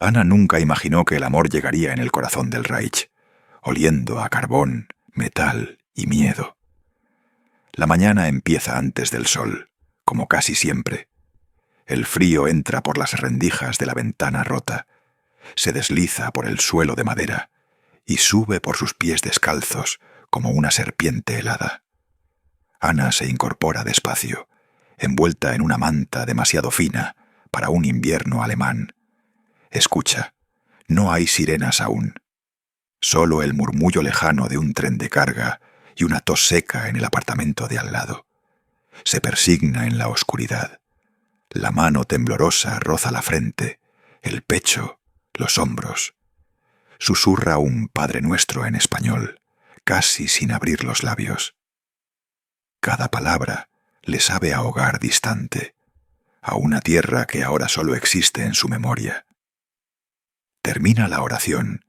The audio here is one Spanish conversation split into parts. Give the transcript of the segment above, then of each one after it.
Ana nunca imaginó que el amor llegaría en el corazón del Reich, oliendo a carbón, metal y miedo. La mañana empieza antes del sol, como casi siempre. El frío entra por las rendijas de la ventana rota, se desliza por el suelo de madera y sube por sus pies descalzos como una serpiente helada. Ana se incorpora despacio, envuelta en una manta demasiado fina para un invierno alemán. Escucha, no hay sirenas aún. Solo el murmullo lejano de un tren de carga y una tos seca en el apartamento de al lado. Se persigna en la oscuridad. La mano temblorosa roza la frente, el pecho, los hombros. Susurra un Padre Nuestro en español, casi sin abrir los labios. Cada palabra le sabe a hogar distante, a una tierra que ahora solo existe en su memoria. Termina la oración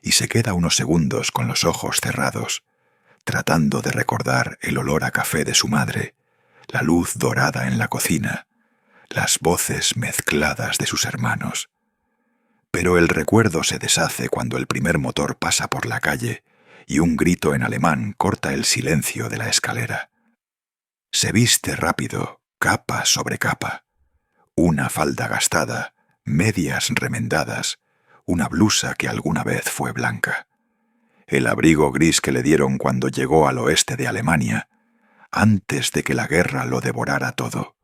y se queda unos segundos con los ojos cerrados, tratando de recordar el olor a café de su madre, la luz dorada en la cocina, las voces mezcladas de sus hermanos. Pero el recuerdo se deshace cuando el primer motor pasa por la calle y un grito en alemán corta el silencio de la escalera. Se viste rápido, capa sobre capa. Una falda gastada, medias remendadas, una blusa que alguna vez fue blanca. El abrigo gris que le dieron cuando llegó al oeste de Alemania, antes de que la guerra lo devorara todo.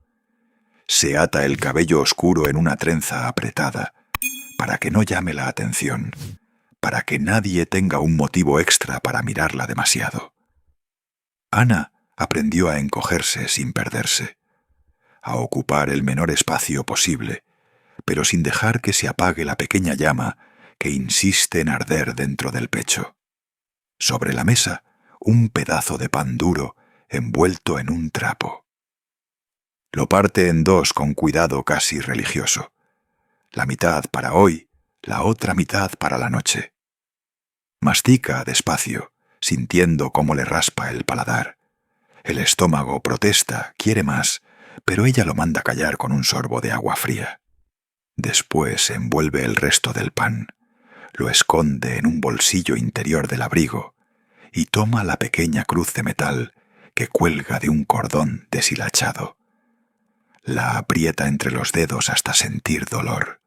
Se ata el cabello oscuro en una trenza apretada, para que no llame la atención, para que nadie tenga un motivo extra para mirarla demasiado. Ana aprendió a encogerse sin perderse, a ocupar el menor espacio posible, pero sin dejar que se apague la pequeña llama que insiste en arder dentro del pecho. Sobre la mesa, un pedazo de pan duro envuelto en un trapo. Lo parte en dos con cuidado casi religioso. La mitad para hoy, la otra mitad para la noche. Mastica despacio, sintiendo cómo le raspa el paladar. El estómago protesta, quiere más, pero ella lo manda callar con un sorbo de agua fría. Después envuelve el resto del pan, lo esconde en un bolsillo interior del abrigo y toma la pequeña cruz de metal que cuelga de un cordón deshilachado. La aprieta entre los dedos hasta sentir dolor.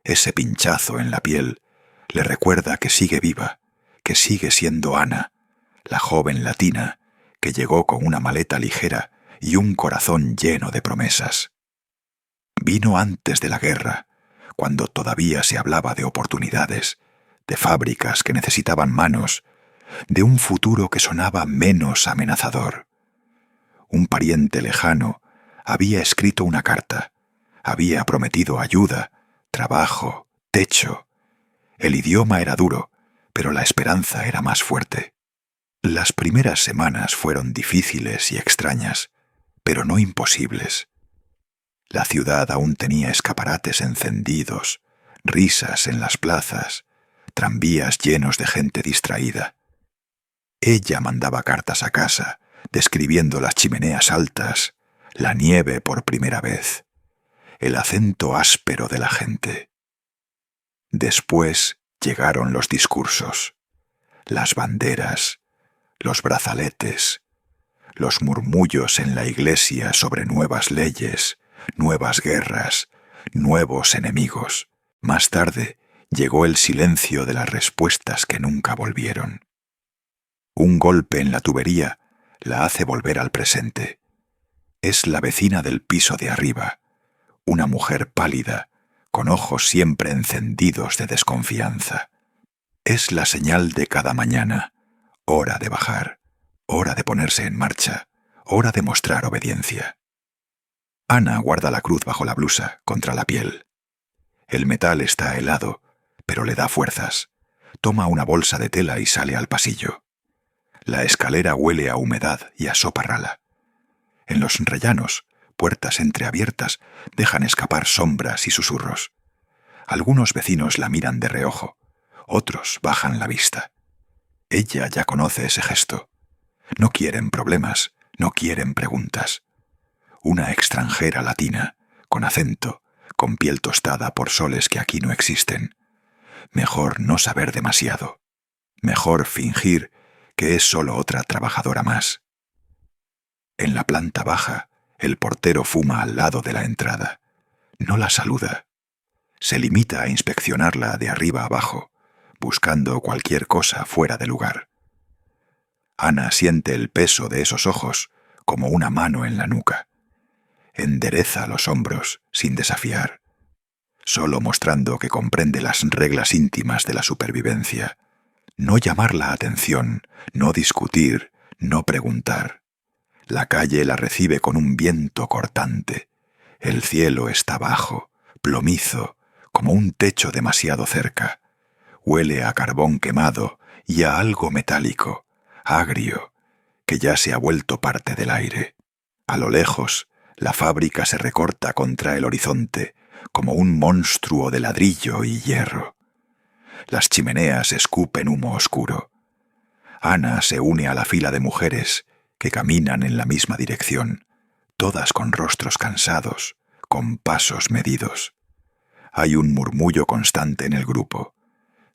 Ese pinchazo en la piel le recuerda que sigue viva, que sigue siendo Ana, la joven latina que llegó con una maleta ligera y un corazón lleno de promesas. Vino antes de la guerra, cuando todavía se hablaba de oportunidades, de fábricas que necesitaban manos, de un futuro que sonaba menos amenazador. Un pariente lejano había escrito una carta, había prometido ayuda, trabajo, techo. El idioma era duro, pero la esperanza era más fuerte. Las primeras semanas fueron difíciles y extrañas, pero no imposibles. La ciudad aún tenía escaparates encendidos, risas en las plazas, tranvías llenos de gente distraída. Ella mandaba cartas a casa, describiendo las chimeneas altas, la nieve por primera vez, el acento áspero de la gente. Después llegaron los discursos, las banderas, los brazaletes, los murmullos en la iglesia sobre nuevas leyes, nuevas guerras, nuevos enemigos. Más tarde llegó el silencio de las respuestas que nunca volvieron. Un golpe en la tubería la hace volver al presente. Es la vecina del piso de arriba, una mujer pálida, con ojos siempre encendidos de desconfianza. Es la señal de cada mañana, hora de bajar, hora de ponerse en marcha, hora de mostrar obediencia. Ana guarda la cruz bajo la blusa, contra la piel. El metal está helado, pero le da fuerzas. Toma una bolsa de tela y sale al pasillo. La escalera huele a humedad y a sopa rala. En los rellanos, puertas entreabiertas dejan escapar sombras y susurros. Algunos vecinos la miran de reojo, otros bajan la vista. Ella ya conoce ese gesto. No quieren problemas, no quieren preguntas. Una extranjera latina, con acento, con piel tostada por soles que aquí no existen. Mejor no saber demasiado. Mejor fingir que es solo otra trabajadora más. En la planta baja, el portero fuma al lado de la entrada. No la saluda. Se limita a inspeccionarla de arriba abajo, buscando cualquier cosa fuera de lugar. Ana siente el peso de esos ojos como una mano en la nuca. Endereza los hombros sin desafiar, solo mostrando que comprende las reglas íntimas de la supervivencia. No llamar la atención, no discutir, no preguntar. La calle la recibe con un viento cortante. El cielo está bajo, plomizo, como un techo demasiado cerca. Huele a carbón quemado y a algo metálico, agrio, que ya se ha vuelto parte del aire. A lo lejos, la fábrica se recorta contra el horizonte, como un monstruo de ladrillo y hierro. Las chimeneas escupen humo oscuro. Ana se une a la fila de mujeres que caminan en la misma dirección, todas con rostros cansados, con pasos medidos. Hay un murmullo constante en el grupo.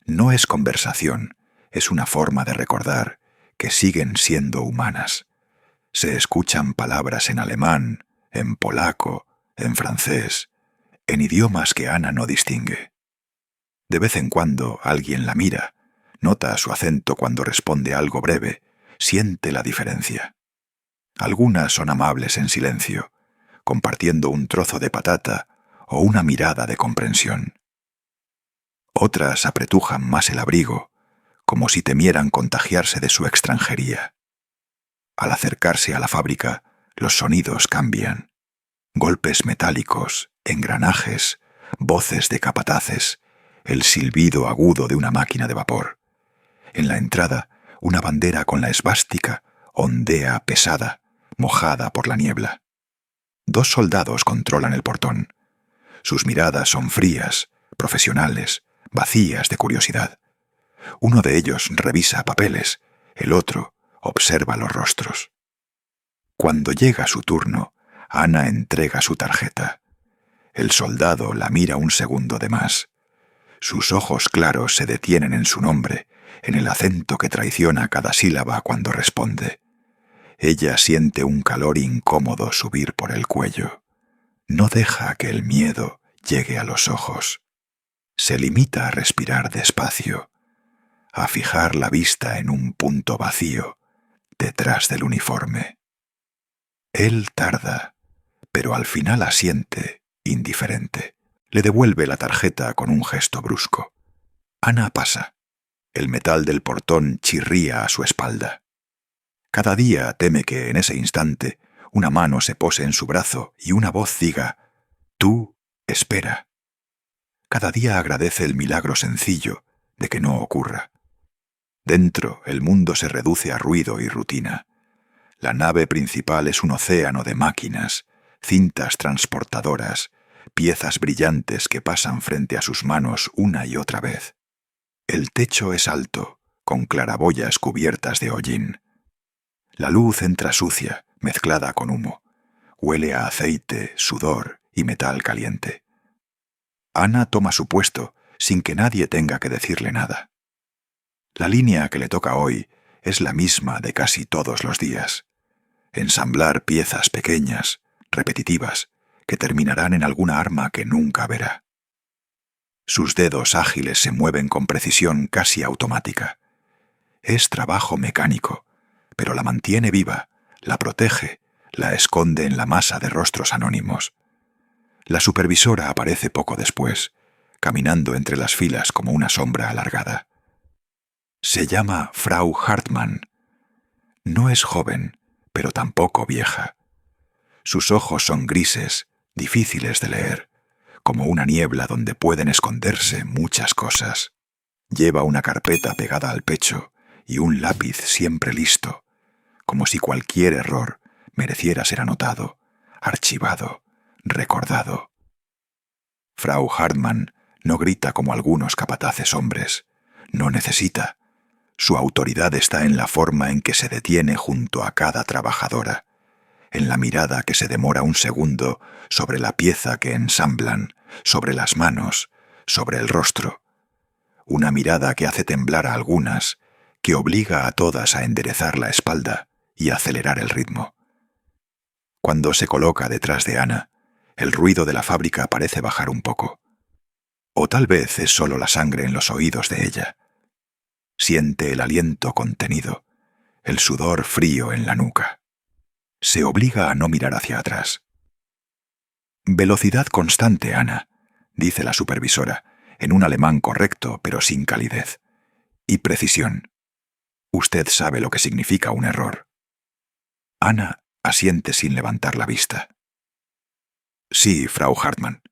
No es conversación, es una forma de recordar que siguen siendo humanas. Se escuchan palabras en alemán, en polaco, en francés, en idiomas que Ana no distingue. De vez en cuando alguien la mira, nota su acento cuando responde algo breve, siente la diferencia. Algunas son amables en silencio, compartiendo un trozo de patata o una mirada de comprensión. Otras apretujan más el abrigo, como si temieran contagiarse de su extranjería. Al acercarse a la fábrica, los sonidos cambian. Golpes metálicos, engranajes, voces de capataces, el silbido agudo de una máquina de vapor. En la entrada, una bandera con la esvástica ondea pesada, mojada por la niebla. 2 soldados controlan el portón. Sus miradas son frías, profesionales, vacías de curiosidad. Uno de ellos revisa papeles, el otro observa los rostros. Cuando llega su turno, Ana entrega su tarjeta. El soldado la mira un segundo de más. Sus ojos claros se detienen en su nombre, en el acento que traiciona cada sílaba cuando responde. Ella siente un calor incómodo subir por el cuello. No deja que el miedo llegue a los ojos. Se limita a respirar despacio, a fijar la vista en un punto vacío, detrás del uniforme. Él tarda, pero al final asiente, indiferente. Le devuelve la tarjeta con un gesto brusco. Ana pasa. El metal del portón chirría a su espalda. Cada día teme que en ese instante una mano se pose en su brazo y una voz diga: «Tú, espera». Cada día agradece el milagro sencillo de que no ocurra. Dentro, el mundo se reduce a ruido y rutina. La nave principal es un océano de máquinas, cintas transportadoras, piezas brillantes que pasan frente a sus manos una y otra vez. El techo es alto, con claraboyas cubiertas de hollín. La luz entra sucia, mezclada con humo. Huele a aceite, sudor y metal caliente. Ana toma su puesto sin que nadie tenga que decirle nada. La línea que le toca hoy es la misma de casi todos los días. Ensamblar piezas pequeñas, repetitivas, que terminarán en alguna arma que nunca verá. Sus dedos ágiles se mueven con precisión casi automática. Es trabajo mecánico, pero la mantiene viva, la protege, la esconde en la masa de rostros anónimos. La supervisora aparece poco después, caminando entre las filas como una sombra alargada. Se llama Frau Hartmann. No es joven, pero tampoco vieja. Sus ojos son grises, difíciles de leer, como una niebla donde pueden esconderse muchas cosas. Lleva una carpeta pegada al pecho y un lápiz siempre listo, como si cualquier error mereciera ser anotado, archivado, recordado. Frau Hartmann no grita como algunos capataces hombres. No necesita. Su autoridad está en la forma en que se detiene junto a cada trabajadora, en la mirada que se demora un segundo sobre la pieza que ensamblan, sobre las manos, sobre el rostro. Una mirada que hace temblar a algunas, que obliga a todas a enderezar la espalda y acelerar el ritmo. Cuando se coloca detrás de Ana, el ruido de la fábrica parece bajar un poco. O tal vez es solo la sangre en los oídos de ella. Siente el aliento contenido, el sudor frío en la nuca. Se obliga a no mirar hacia atrás. «Velocidad constante, Ana», dice la supervisora, en un alemán correcto pero sin calidez. «Y precisión. Usted sabe lo que significa un error». Ana asiente sin levantar la vista. «Sí, Frau Hartmann».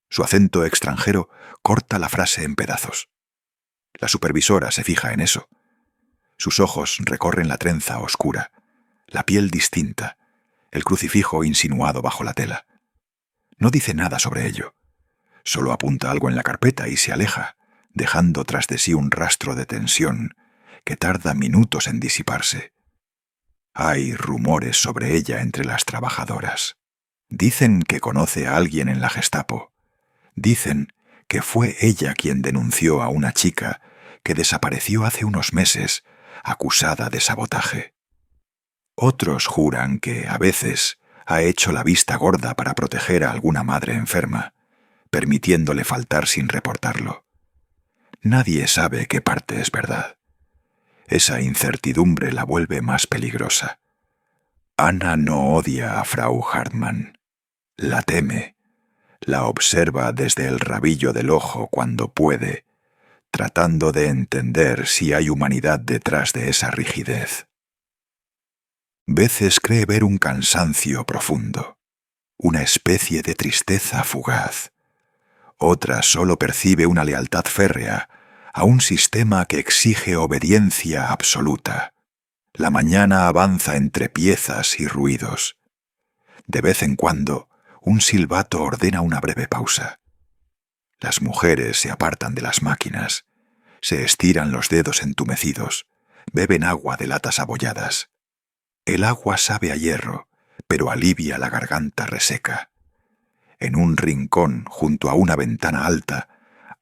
Su acento extranjero corta la frase en pedazos. La supervisora se fija en eso. Sus ojos recorren la trenza oscura, la piel distinta, el crucifijo insinuado bajo la tela. No dice nada sobre ello. Solo apunta algo en la carpeta y se aleja, dejando tras de sí un rastro de tensión que tarda minutos en disiparse. Hay rumores sobre ella entre las trabajadoras. Dicen que conoce a alguien en la Gestapo. Dicen que fue ella quien denunció a una chica que desapareció hace unos meses, acusada de sabotaje. Otros juran que, a veces, ha hecho la vista gorda para proteger a alguna madre enferma, permitiéndole faltar sin reportarlo. Nadie sabe qué parte es verdad. Esa incertidumbre la vuelve más peligrosa. Ana no odia a Frau Hartmann. La teme. La observa desde el rabillo del ojo cuando puede, tratando de entender si hay humanidad detrás de esa rigidez. Veces cree ver un cansancio profundo, una especie de tristeza fugaz. Otras solo percibe una lealtad férrea a un sistema que exige obediencia absoluta. La mañana avanza entre piezas y ruidos. De vez en cuando, un silbato ordena una breve pausa. Las mujeres se apartan de las máquinas, se estiran los dedos entumecidos, beben agua de latas abolladas. El agua sabe a hierro, pero alivia la garganta reseca. En un rincón, junto a una ventana alta,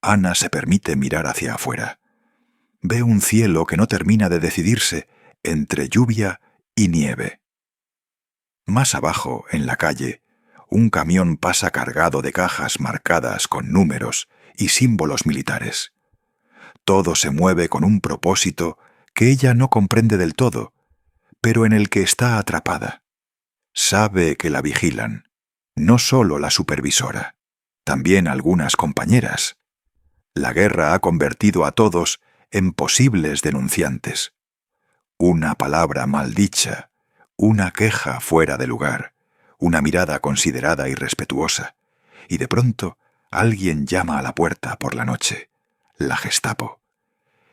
Ana se permite mirar hacia afuera. Ve un cielo que no termina de decidirse entre lluvia y nieve. Más abajo, en la calle, un camión pasa cargado de cajas marcadas con números y símbolos militares. Todo se mueve con un propósito que ella no comprende del todo, pero en el que está atrapada. Sabe que la vigilan, no solo la supervisora, también algunas compañeras. La guerra ha convertido a todos en posibles denunciantes. Una palabra maldicha, una queja fuera de lugar, una mirada considerada y respetuosa, y de pronto alguien llama a la puerta por la noche. La Gestapo.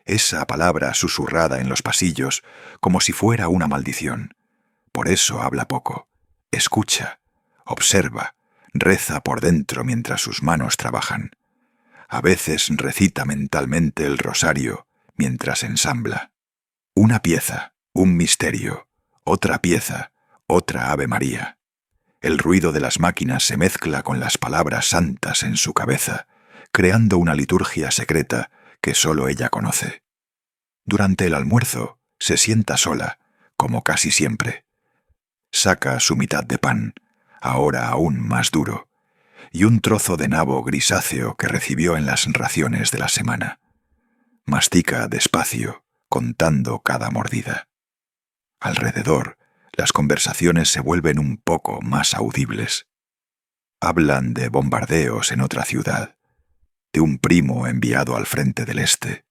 Esa palabra susurrada en los pasillos como si fuera una maldición. Por eso habla poco. Escucha, observa, reza por dentro mientras sus manos trabajan. A veces recita mentalmente el rosario mientras ensambla. Una pieza, un misterio, otra pieza, otra Ave María. El ruido de las máquinas se mezcla con las palabras santas en su cabeza, creando una liturgia secreta que solo ella conoce. Durante el almuerzo se sienta sola, como casi siempre. Saca su mitad de pan, ahora aún más duro, y un trozo de nabo grisáceo que recibió en las raciones de la semana. Mastica despacio, contando cada mordida. Alrededor, las conversaciones se vuelven un poco más audibles. Hablan de bombardeos en otra ciudad, de un primo enviado al frente del este,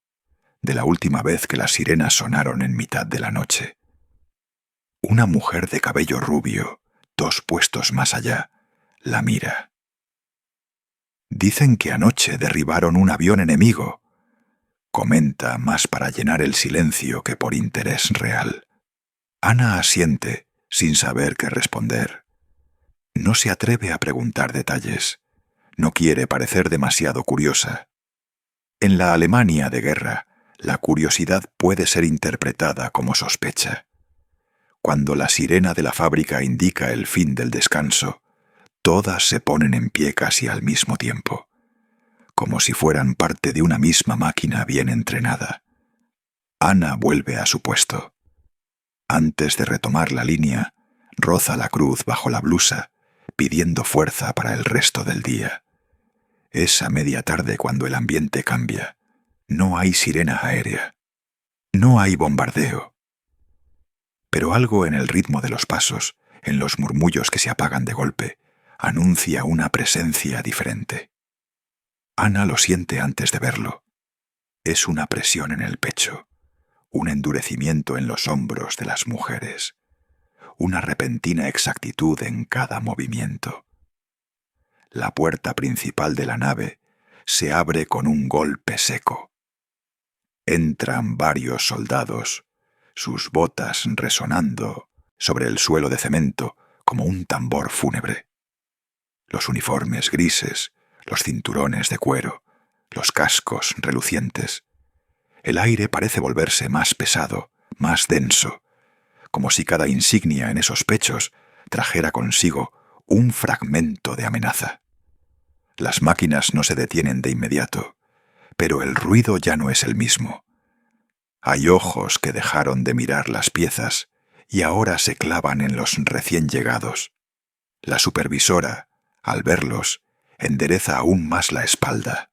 de la última vez que las sirenas sonaron en mitad de la noche. Una mujer de cabello rubio, 2 puestos más allá, la mira. Dicen que anoche derribaron un avión enemigo. Comenta más para llenar el silencio que por interés real. Ana asiente, sin saber qué responder. No se atreve a preguntar detalles. No quiere parecer demasiado curiosa. En la Alemania de guerra, la curiosidad puede ser interpretada como sospecha. Cuando la sirena de la fábrica indica el fin del descanso, todas se ponen en pie casi al mismo tiempo, como si fueran parte de una misma máquina bien entrenada. Ana vuelve a su puesto. Antes de retomar la línea, roza la cruz bajo la blusa, pidiendo fuerza para el resto del día. Es a media tarde cuando el ambiente cambia. No hay sirena aérea. No hay bombardeo. Pero algo en el ritmo de los pasos, en los murmullos que se apagan de golpe, anuncia una presencia diferente. Ana lo siente antes de verlo. Es una presión en el pecho, un endurecimiento en los hombros de las mujeres, una repentina exactitud en cada movimiento. La puerta principal de la nave se abre con un golpe seco. Entran varios soldados, sus botas resonando sobre el suelo de cemento como un tambor fúnebre. Los uniformes grises, los cinturones de cuero, los cascos relucientes. El aire parece volverse más pesado, más denso, como si cada insignia en esos pechos trajera consigo un fragmento de amenaza. Las máquinas no se detienen de inmediato, pero el ruido ya no es el mismo. Hay ojos que dejaron de mirar las piezas y ahora se clavan en los recién llegados. La supervisora, al verlos, endereza aún más la espalda.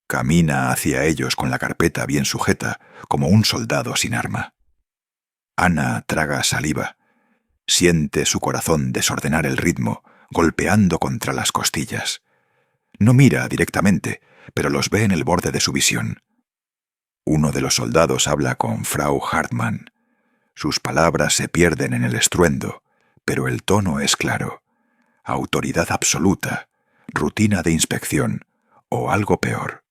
Camina hacia ellos con la carpeta bien sujeta, como un soldado sin arma. Ana traga saliva. Siente su corazón desordenar el ritmo, golpeando contra las costillas. No mira directamente, pero los ve en el borde de su visión. Uno de los soldados habla con Frau Hartmann. Sus palabras se pierden en el estruendo, pero el tono es claro. Autoridad absoluta, rutina de inspección o algo peor.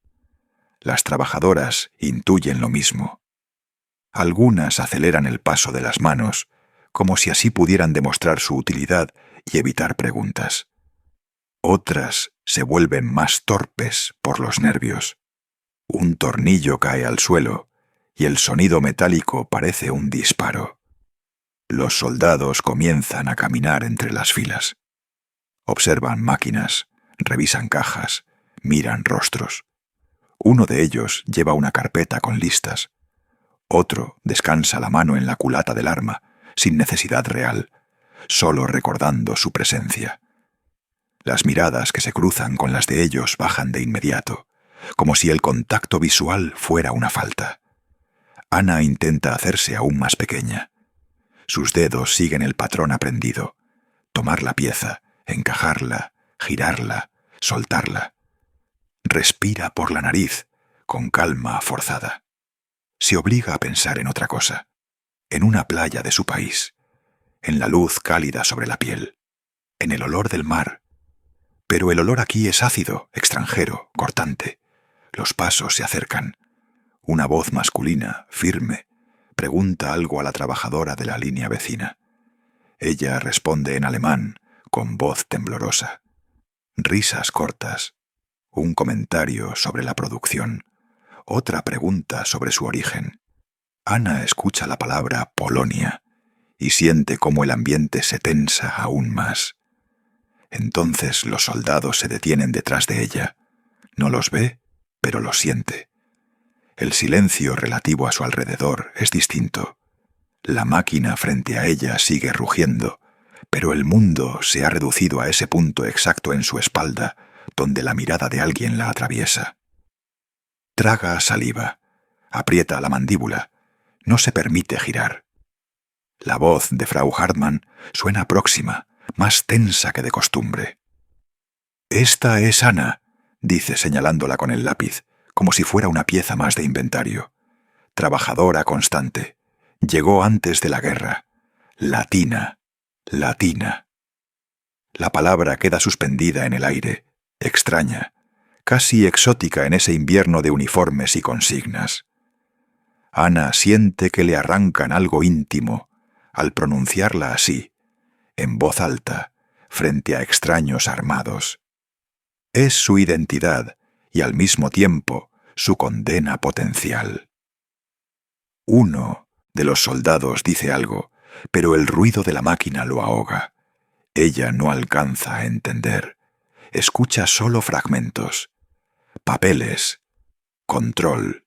Las trabajadoras intuyen lo mismo. Algunas aceleran el paso de las manos, como si así pudieran demostrar su utilidad y evitar preguntas. Otras se vuelven más torpes por los nervios. Un tornillo cae al suelo y el sonido metálico parece un disparo. Los soldados comienzan a caminar entre las filas. Observan máquinas, revisan cajas, miran rostros. Uno de ellos lleva una carpeta con listas. Otro descansa la mano en la culata del arma, sin necesidad real, solo recordando su presencia. Las miradas que se cruzan con las de ellos bajan de inmediato, como si el contacto visual fuera una falta. Ana intenta hacerse aún más pequeña. Sus dedos siguen el patrón aprendido. Tomar la pieza, encajarla, girarla, soltarla. Respira por la nariz, con calma forzada. Se obliga a pensar en otra cosa, en una playa de su país, en la luz cálida sobre la piel, en el olor del mar. Pero el olor aquí es ácido, extranjero, cortante. Los pasos se acercan. Una voz masculina, firme, pregunta algo a la trabajadora de la línea vecina. Ella responde en alemán, con voz temblorosa. Risas cortas. Un comentario sobre la producción. Otra pregunta sobre su origen. Ana escucha la palabra Polonia y siente cómo el ambiente se tensa aún más. Entonces los soldados se detienen detrás de ella. No los ve, pero los siente. El silencio relativo a su alrededor es distinto. La máquina frente a ella sigue rugiendo, pero el mundo se ha reducido a ese punto exacto en su espalda, donde la mirada de alguien la atraviesa. Traga saliva, aprieta la mandíbula, no se permite girar. La voz de Frau Hartmann suena próxima, más tensa que de costumbre. «Esta es Ana», dice señalándola con el lápiz, como si fuera una pieza más de inventario. Trabajadora constante. Llegó antes de la guerra. Latina. Latina. La palabra queda suspendida en el aire, extraña, casi exótica en ese invierno de uniformes y consignas. Ana siente que le arrancan algo íntimo al pronunciarla así, en voz alta, frente a extraños armados. Es su identidad y al mismo tiempo su condena potencial. Uno de los soldados dice algo pero el ruido de la máquina lo ahoga. Ella no alcanza a entender. Escucha solo fragmentos. Papeles, control,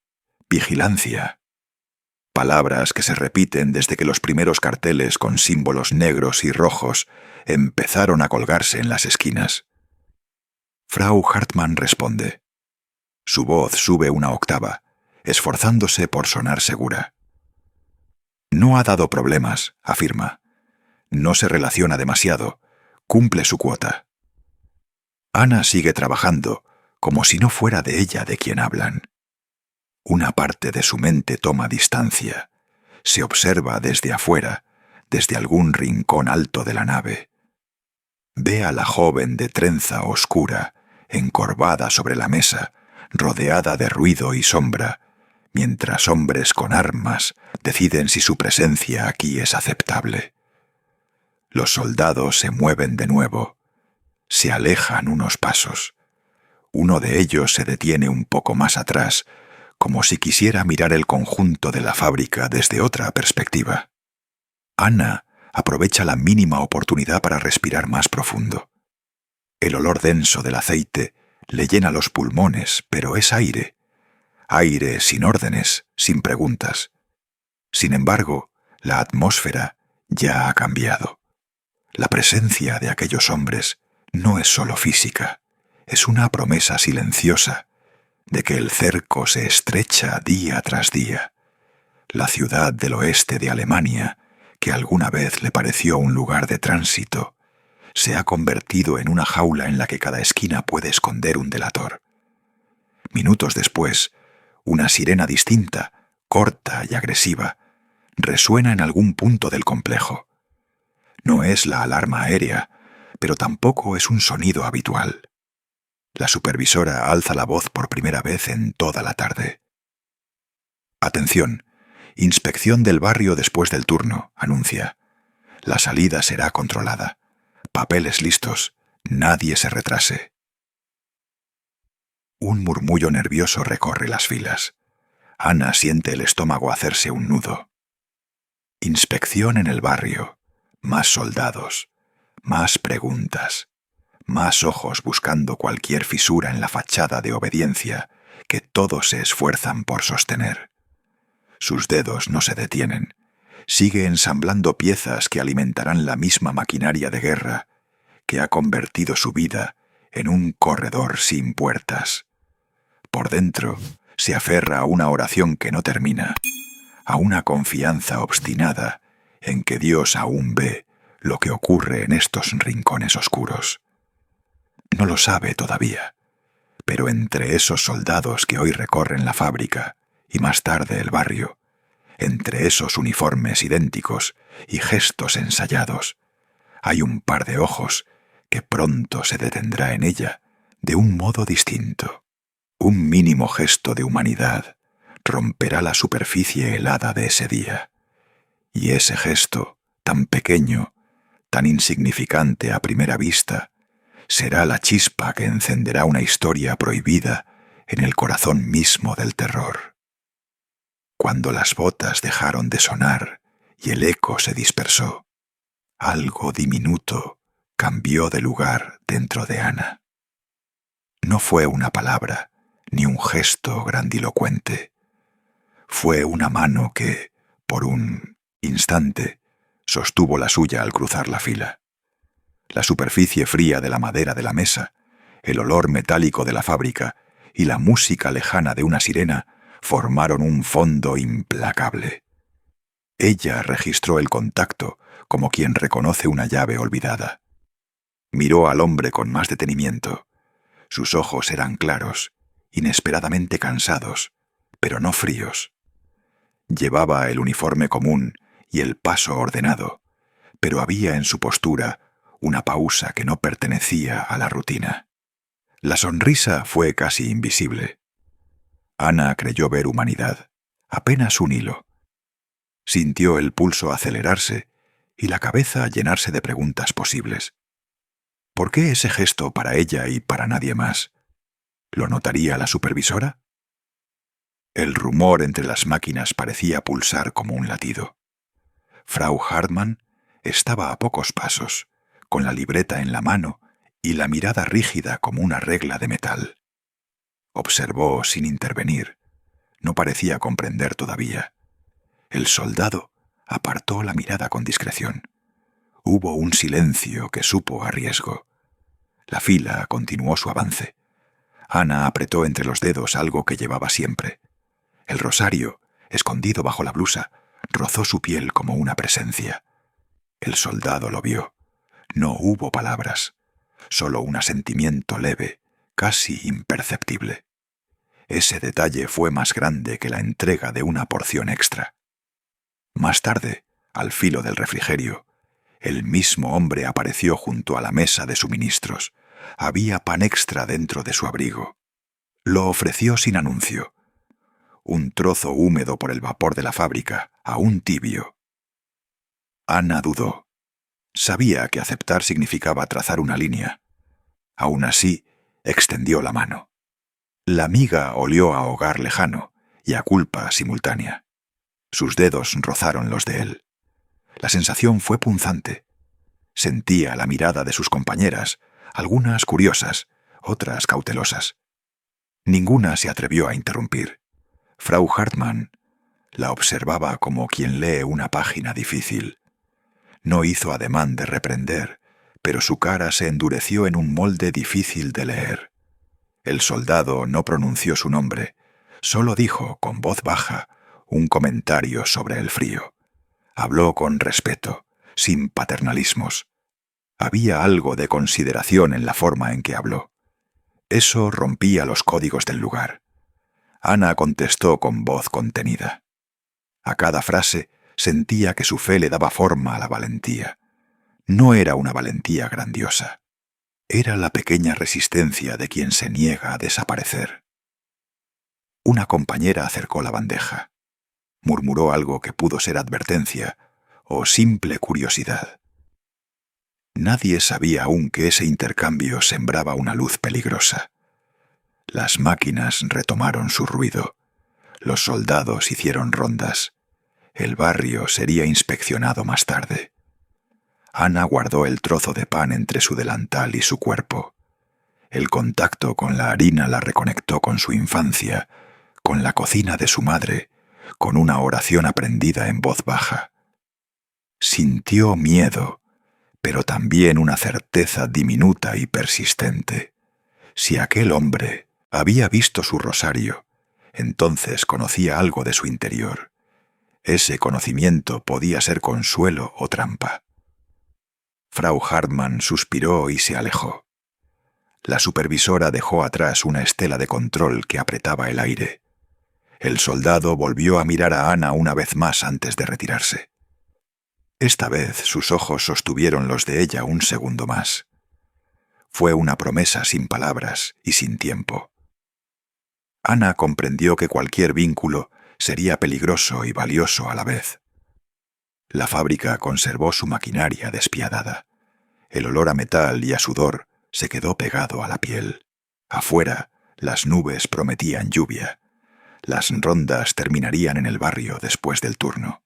vigilancia. Palabras que se repiten desde que los primeros carteles con símbolos negros y rojos empezaron a colgarse en las esquinas. Frau Hartmann responde. Su voz sube una octava, esforzándose por sonar segura. No ha dado problemas, afirma. No se relaciona demasiado, cumple su cuota. Ana sigue trabajando, como si no fuera de ella de quien hablan. Una parte de su mente toma distancia, se observa desde afuera, desde algún rincón alto de la nave. Ve a la joven de trenza oscura, encorvada sobre la mesa, rodeada de ruido y sombra, mientras hombres con armas deciden si su presencia aquí es aceptable. Los soldados se mueven de nuevo, se alejan unos pasos. Uno de ellos se detiene un poco más atrás, como si quisiera mirar el conjunto de la fábrica desde otra perspectiva. Ana aprovecha la mínima oportunidad para respirar más profundo. El olor denso del aceite le llena los pulmones, pero es aire. Aire sin órdenes, sin preguntas. Sin embargo, la atmósfera ya ha cambiado. La presencia de aquellos hombres no es solo física, es una promesa silenciosa de que el cerco se estrecha día tras día. La ciudad del oeste de Alemania, que alguna vez le pareció un lugar de tránsito, se ha convertido en una jaula en la que cada esquina puede esconder un delator. Minutos después, una sirena distinta, corta y agresiva, resuena en algún punto del complejo. No es la alarma aérea, pero tampoco es un sonido habitual. La supervisora alza la voz por primera vez en toda la tarde. Atención, inspección del barrio después del turno, anuncia. La salida será controlada. Papeles listos, nadie se retrase. Un murmullo nervioso recorre las filas. Ana siente el estómago hacerse un nudo. Inspección en el barrio. Más soldados. Más preguntas. Más ojos buscando cualquier fisura en la fachada de obediencia que todos se esfuerzan por sostener. Sus dedos no se detienen. Sigue ensamblando piezas que alimentarán la misma maquinaria de guerra que ha convertido su vida en un corredor sin puertas. Por dentro se aferra a una oración que no termina, a una confianza obstinada en que Dios aún ve lo que ocurre en estos rincones oscuros. No lo sabe todavía, pero entre esos soldados que hoy recorren la fábrica y más tarde el barrio, entre esos uniformes idénticos y gestos ensayados, hay un par de ojos que pronto se detendrá en ella de un modo distinto. Un mínimo gesto de humanidad romperá la superficie helada de ese día. Y ese gesto, tan pequeño, tan insignificante a primera vista, será la chispa que encenderá una historia prohibida en el corazón mismo del terror. Cuando las botas dejaron de sonar y el eco se dispersó, algo diminuto cambió de lugar dentro de Ana. No fue una palabra, ni un gesto grandilocuente. Fue una mano que, por un instante, sostuvo la suya al cruzar la fila. La superficie fría de la madera de la mesa, el olor metálico de la fábrica y la música lejana de una sirena formaron un fondo implacable. Ella registró el contacto como quien reconoce una llave olvidada. Miró al hombre con más detenimiento. Sus ojos eran claros, inesperadamente cansados, pero no fríos. Llevaba el uniforme común y el paso ordenado, pero había en su postura una pausa que no pertenecía a la rutina. La sonrisa fue casi invisible. Ana creyó ver humanidad, apenas un hilo. Sintió el pulso acelerarse y la cabeza llenarse de preguntas posibles. ¿Por qué ese gesto para ella y para nadie más? ¿Lo notaría la supervisora? El rumor entre las máquinas parecía pulsar como un latido. Frau Hartmann estaba a pocos pasos, con la libreta en la mano y la mirada rígida como una regla de metal. Observó sin intervenir. No parecía comprender todavía. El soldado apartó la mirada con discreción. Hubo un silencio que supo a riesgo. La fila continuó su avance. Ana apretó entre los dedos algo que llevaba siempre. El rosario, escondido bajo la blusa, rozó su piel como una presencia. El soldado lo vio. No hubo palabras, solo un asentimiento leve, casi imperceptible. Ese detalle fue más grande que la entrega de una porción extra. Más tarde, al filo del refrigerio, el mismo hombre apareció junto a la mesa de suministros. Había pan extra dentro de su abrigo. Lo ofreció sin anuncio. Un trozo húmedo por el vapor de la fábrica, aún tibio. Ana dudó. Sabía que aceptar significaba trazar una línea. Aún así, extendió la mano. La miga olió a hogar lejano y a culpa simultánea. Sus dedos rozaron los de él. La sensación fue punzante. Sentía la mirada de sus compañeras, algunas curiosas, otras cautelosas. Ninguna se atrevió a interrumpir. Frau Hartmann la observaba como quien lee una página difícil. No hizo ademán de reprender, pero su cara se endureció en un molde difícil de leer. El soldado no pronunció su nombre, solo dijo con voz baja un comentario sobre el frío. Habló con respeto, sin paternalismos. Había algo de consideración en la forma en que habló. Eso rompía los códigos del lugar. Ana contestó con voz contenida. A cada frase sentía que su fe le daba forma a la valentía. No era una valentía grandiosa. Era la pequeña resistencia de quien se niega a desaparecer. Una compañera acercó la bandeja. Murmuró algo que pudo ser advertencia o simple curiosidad. Nadie sabía aún que ese intercambio sembraba una luz peligrosa. Las máquinas retomaron su ruido. Los soldados hicieron rondas. El barrio sería inspeccionado más tarde. Ana guardó el trozo de pan entre su delantal y su cuerpo. El contacto con la harina la reconectó con su infancia, con la cocina de su madre, con una oración aprendida en voz baja. Sintió miedo, pero también una certeza diminuta y persistente. Si aquel hombre había visto su rosario, entonces conocía algo de su interior. Ese conocimiento podía ser consuelo o trampa. Frau Hartmann suspiró y se alejó. La supervisora dejó atrás una estela de control que apretaba el aire. El soldado volvió a mirar a Ana una vez más antes de retirarse. Esta vez sus ojos sostuvieron los de ella un segundo más. Fue una promesa sin palabras y sin tiempo. Ana comprendió que cualquier vínculo sería peligroso y valioso a la vez. La fábrica conservó su maquinaria despiadada. El olor a metal y a sudor se quedó pegado a la piel. Afuera, las nubes prometían lluvia. Las rondas terminarían en el barrio después del turno.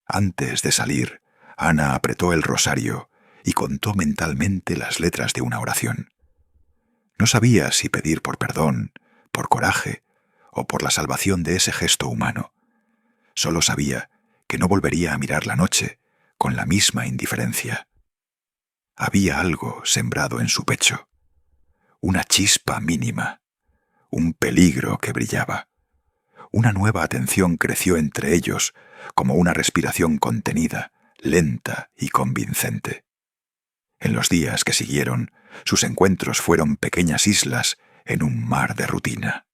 Antes de salir, Ana apretó el rosario y contó mentalmente las letras de una oración. No sabía si pedir por perdón, por coraje o por la salvación de ese gesto humano. Solo sabía que no volvería a mirar la noche con la misma indiferencia. Había algo sembrado en su pecho, una chispa mínima, un peligro que brillaba. Una nueva atención creció entre ellos como una respiración contenida, lenta y convincente. En los días que siguieron, sus encuentros fueron pequeñas islas en un mar de rutina.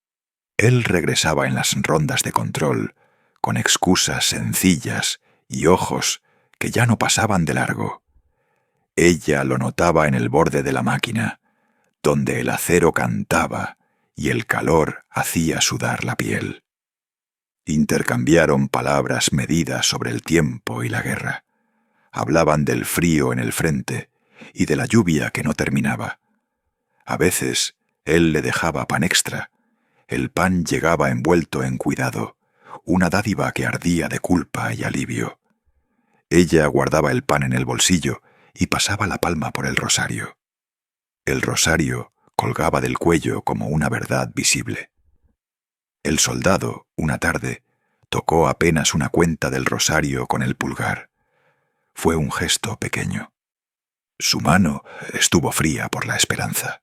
Él regresaba en las rondas de control, con excusas sencillas y ojos que ya no pasaban de largo. Ella lo notaba en el borde de la máquina, donde el acero cantaba y el calor hacía sudar la piel. Intercambiaron palabras medidas sobre el tiempo y la guerra. Hablaban del frío en el frente y de la lluvia que no terminaba. A veces él le dejaba pan extra. El pan llegaba envuelto en cuidado, una dádiva que ardía de culpa y alivio. Ella guardaba el pan en el bolsillo y pasaba la palma por el rosario. El rosario colgaba del cuello como una verdad visible. El soldado, una tarde, tocó apenas una cuenta del rosario con el pulgar. Fue un gesto pequeño. Su mano estuvo fría por la esperanza.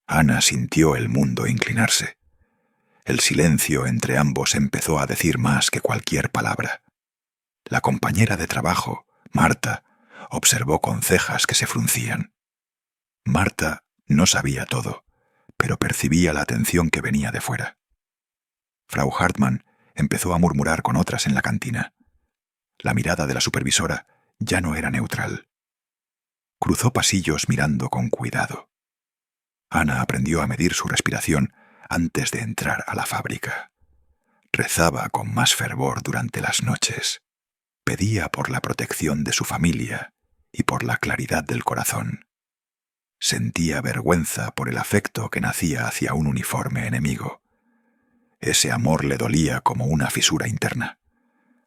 Ana sintió el mundo inclinarse. El silencio entre ambos empezó a decir más que cualquier palabra. La compañera de trabajo, Marta, observó con cejas que se fruncían. Marta no sabía todo, pero percibía la atención que venía de fuera. Frau Hartmann empezó a murmurar con otras en la cantina. La mirada de la supervisora ya no era neutral. Cruzó pasillos mirando con cuidado. Ana aprendió a medir su respiración antes de entrar a la fábrica. Rezaba con más fervor durante las noches. Pedía por la protección de su familia y por la claridad del corazón. Sentía vergüenza por el afecto que nacía hacia un uniforme enemigo. Ese amor le dolía como una fisura interna.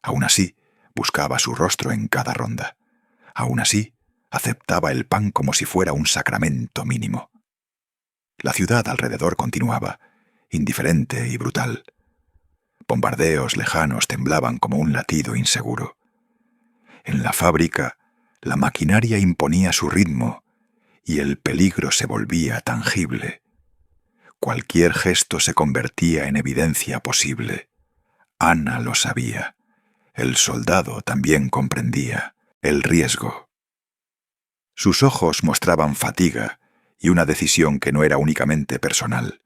Aún así, buscaba su rostro en cada ronda. Aún así, aceptaba el pan como si fuera un sacramento mínimo. La ciudad alrededor continuaba, indiferente y brutal. Bombardeos lejanos temblaban como un latido inseguro. En la fábrica, la maquinaria imponía su ritmo y el peligro se volvía tangible. Cualquier gesto se convertía en evidencia posible. Ana lo sabía. El soldado también comprendía el riesgo. Sus ojos mostraban fatiga y una decisión que no era únicamente personal.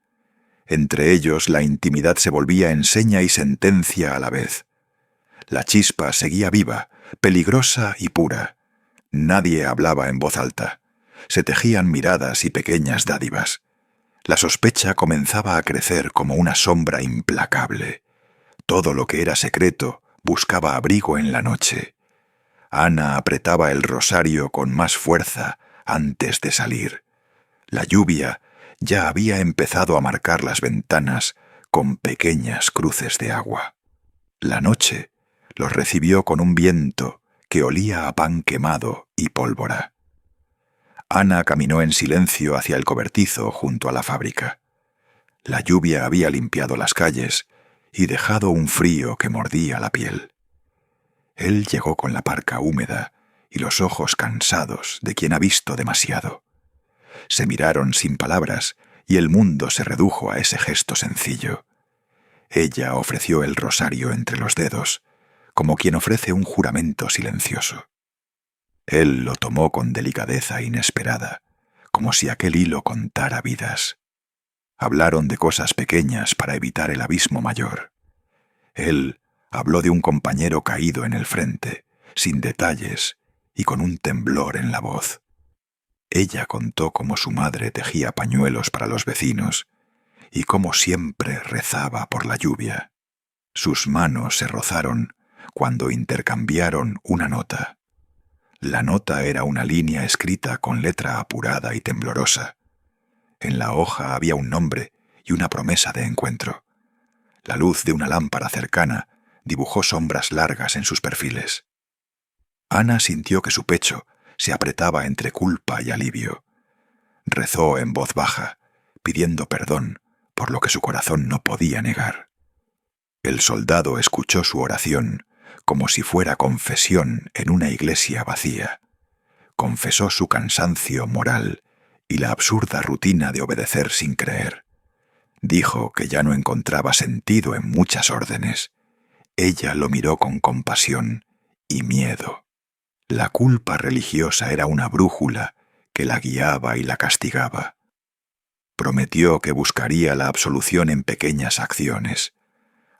Entre ellos la intimidad se volvía enseña y sentencia a la vez. La chispa seguía viva, peligrosa y pura. Nadie hablaba en voz alta. Se tejían miradas y pequeñas dádivas. La sospecha comenzaba a crecer como una sombra implacable. Todo lo que era secreto buscaba abrigo en la noche. Ana apretaba el rosario con más fuerza antes de salir. La lluvia ya había empezado a marcar las ventanas con pequeñas cruces de agua. La noche los recibió con un viento que olía a pan quemado y pólvora. Ana caminó en silencio hacia el cobertizo junto a la fábrica. La lluvia había limpiado las calles y dejado un frío que mordía la piel. Él llegó con la parca húmeda y los ojos cansados de quien ha visto demasiado. Se miraron sin palabras y el mundo se redujo a ese gesto sencillo. Ella ofreció el rosario entre los dedos, como quien ofrece un juramento silencioso. Él lo tomó con delicadeza inesperada, como si aquel hilo contara vidas. Hablaron de cosas pequeñas para evitar el abismo mayor. Él habló de un compañero caído en el frente, sin detalles y con un temblor en la voz. Ella contó cómo su madre tejía pañuelos para los vecinos y cómo siempre rezaba por la lluvia. Sus manos se rozaron cuando intercambiaron una nota. La nota era una línea escrita con letra apurada y temblorosa. En la hoja había un nombre y una promesa de encuentro. La luz de una lámpara cercana dibujó sombras largas en sus perfiles. Ana sintió que su pecho se apretaba entre culpa y alivio. Rezó en voz baja, pidiendo perdón por lo que su corazón no podía negar. El soldado escuchó su oración como si fuera confesión en una iglesia vacía. Confesó su cansancio moral y la absurda rutina de obedecer sin creer. Dijo que ya no encontraba sentido en muchas órdenes. Ella lo miró con compasión y miedo. La culpa religiosa era una brújula que la guiaba y la castigaba. Prometió que buscaría la absolución en pequeñas acciones,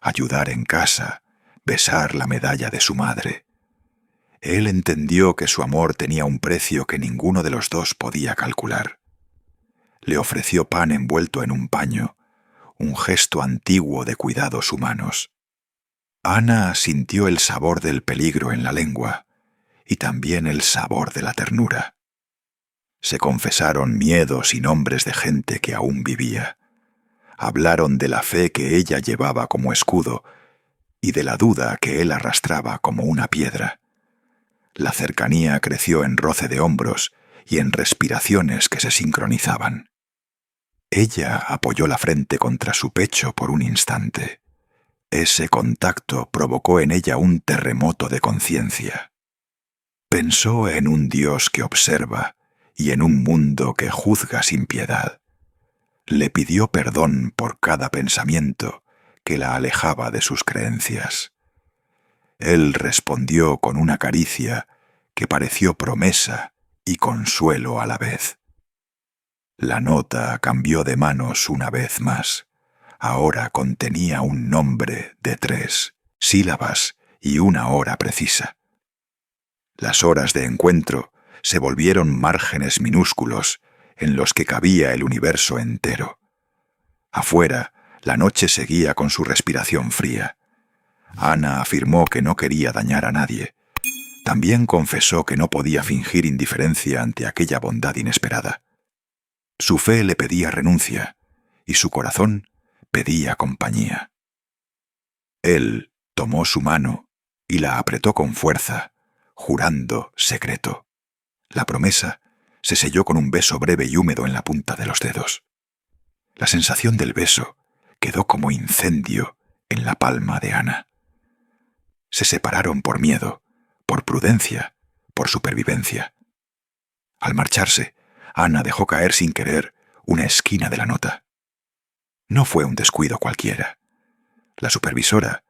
ayudar en casa, besar la medalla de su madre. Él entendió que su amor tenía un precio que ninguno de los dos podía calcular. Le ofreció pan envuelto en un paño, un gesto antiguo de cuidados humanos. Ana sintió el sabor del peligro en la lengua y también el sabor de la ternura. Se confesaron miedos y nombres de gente que aún vivía. Hablaron de la fe que ella llevaba como escudo y de la duda que él arrastraba como una piedra. La cercanía creció en roce de hombros y en respiraciones que se sincronizaban. Ella apoyó la frente contra su pecho por un instante. Ese contacto provocó en ella un terremoto de conciencia. Pensó en un Dios que observa y en un mundo que juzga sin piedad. Le pidió perdón por cada pensamiento que la alejaba de sus creencias. Él respondió con una caricia que pareció promesa y consuelo a la vez. La nota cambió de manos una vez más. Ahora contenía un nombre de 3 sílabas y una hora precisa. Las horas de encuentro se volvieron márgenes minúsculos en los que cabía el universo entero. Afuera, la noche seguía con su respiración fría. Ana afirmó que no quería dañar a nadie. También confesó que no podía fingir indiferencia ante aquella bondad inesperada. Su fe le pedía renuncia y su corazón pedía compañía. Él tomó su mano y la apretó con fuerza, jurando secreto. La promesa se selló con un beso breve y húmedo en la punta de los dedos. La sensación del beso quedó como incendio en la palma de Ana. Se separaron por miedo, por prudencia, por supervivencia. Al marcharse, Ana dejó caer sin querer una esquina de la nota. No fue un descuido cualquiera. La supervisora,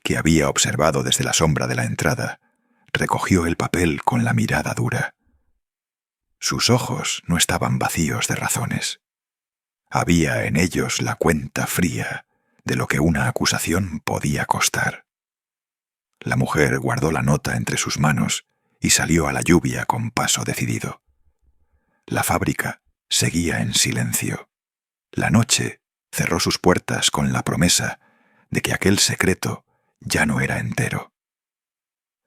que había observado desde la sombra de la entrada, recogió el papel con la mirada dura. Sus ojos no estaban vacíos de razones. Había en ellos la cuenta fría de lo que una acusación podía costar. La mujer guardó la nota entre sus manos y salió a la lluvia con paso decidido. La fábrica seguía en silencio. La noche cerró sus puertas con la promesa de que aquel secreto ya no era entero.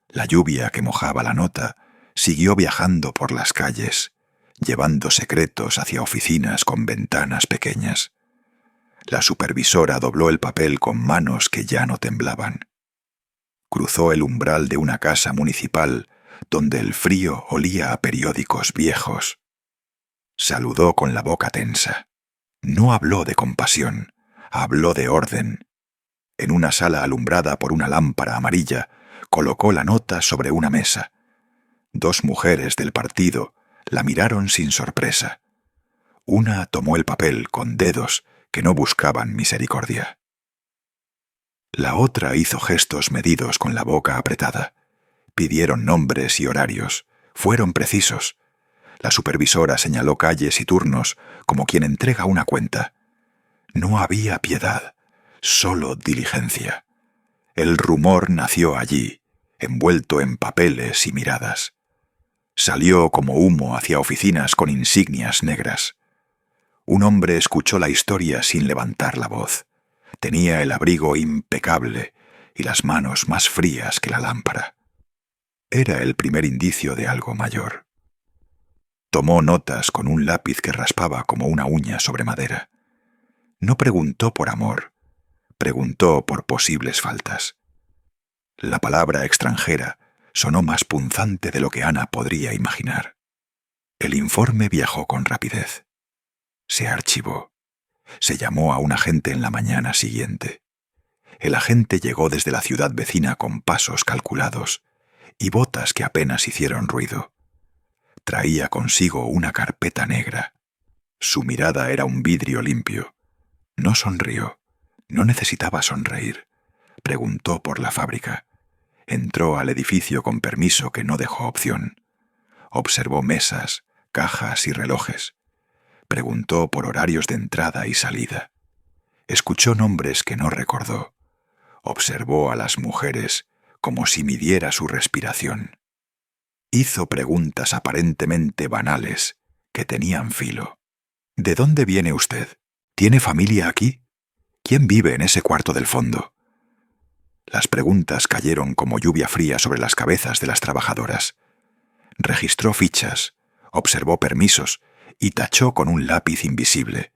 La lluvia que mojaba la nota siguió viajando por las calles, llevando secretos hacia oficinas con ventanas pequeñas. La supervisora dobló el papel con manos que ya no temblaban. Cruzó el umbral de una casa municipal donde el frío olía a periódicos viejos. Saludó con la boca tensa. No habló de compasión, habló de orden. En una sala alumbrada por una lámpara amarilla, colocó la nota sobre una mesa. 2 mujeres del partido la miraron sin sorpresa. Una tomó el papel con dedos que no buscaban misericordia. La otra hizo gestos medidos con la boca apretada. Pidieron nombres y horarios. Fueron precisos. La supervisora señaló calles y turnos como quien entrega una cuenta. No había piedad, solo diligencia. El rumor nació allí, envuelto en papeles y miradas. Salió como humo hacia oficinas con insignias negras. Un hombre escuchó la historia sin levantar la voz. Tenía el abrigo impecable y las manos más frías que la lámpara. Era el primer indicio de algo mayor. Tomó notas con un lápiz que raspaba como una uña sobre madera. No preguntó por amor, preguntó por posibles faltas. La palabra extranjera sonó más punzante de lo que Ana podría imaginar. El informe viajó con rapidez. Se archivó. Se llamó a un agente en la mañana siguiente. El agente llegó desde la ciudad vecina con pasos calculados y botas que apenas hicieron ruido. Traía consigo una carpeta negra. Su mirada era un vidrio limpio. No sonrió. No necesitaba sonreír. Preguntó por la fábrica. Entró al edificio con permiso que no dejó opción. Observó mesas, cajas y relojes. Preguntó por horarios de entrada y salida. Escuchó nombres que no recordó. Observó a las mujeres como si midiera su respiración. Hizo preguntas aparentemente banales que tenían filo. ¿De dónde viene usted? ¿Tiene familia aquí? ¿Quién vive en ese cuarto del fondo? Las preguntas cayeron como lluvia fría sobre las cabezas de las trabajadoras. Registró fichas, observó permisos y tachó con un lápiz invisible.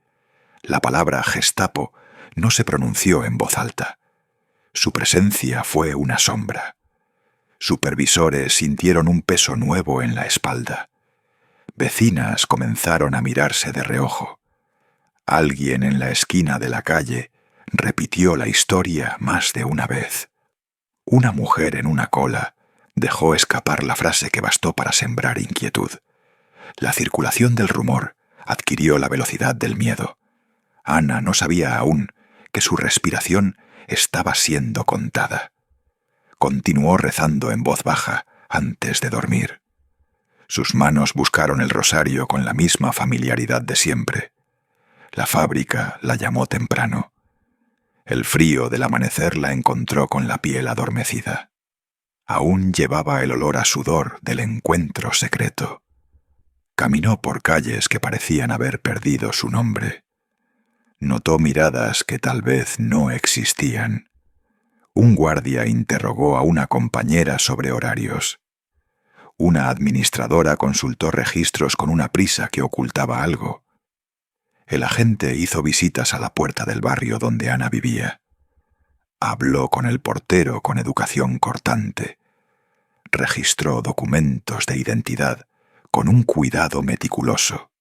La palabra Gestapo no se pronunció en voz alta. Su presencia fue una sombra. Supervisores sintieron un peso nuevo en la espalda. Vecinas comenzaron a mirarse de reojo. Alguien en la esquina de la calle repitió la historia más de una vez. Una mujer en una cola dejó escapar la frase que bastó para sembrar inquietud. La circulación del rumor adquirió la velocidad del miedo. Ana no sabía aún que su respiración estaba siendo contada. Continuó rezando en voz baja antes de dormir. Sus manos buscaron el rosario con la misma familiaridad de siempre. La fábrica la llamó temprano. El frío del amanecer la encontró con la piel adormecida. Aún llevaba el olor a sudor del encuentro secreto. Caminó por calles que parecían haber perdido su nombre. Notó miradas que tal vez no existían. Un guardia interrogó a una compañera sobre horarios. Una administradora consultó registros con una prisa que ocultaba algo. El agente hizo visitas a la puerta del barrio donde Ana vivía. Habló con el portero con educación cortante. Registró documentos de identidad con un cuidado meticuloso.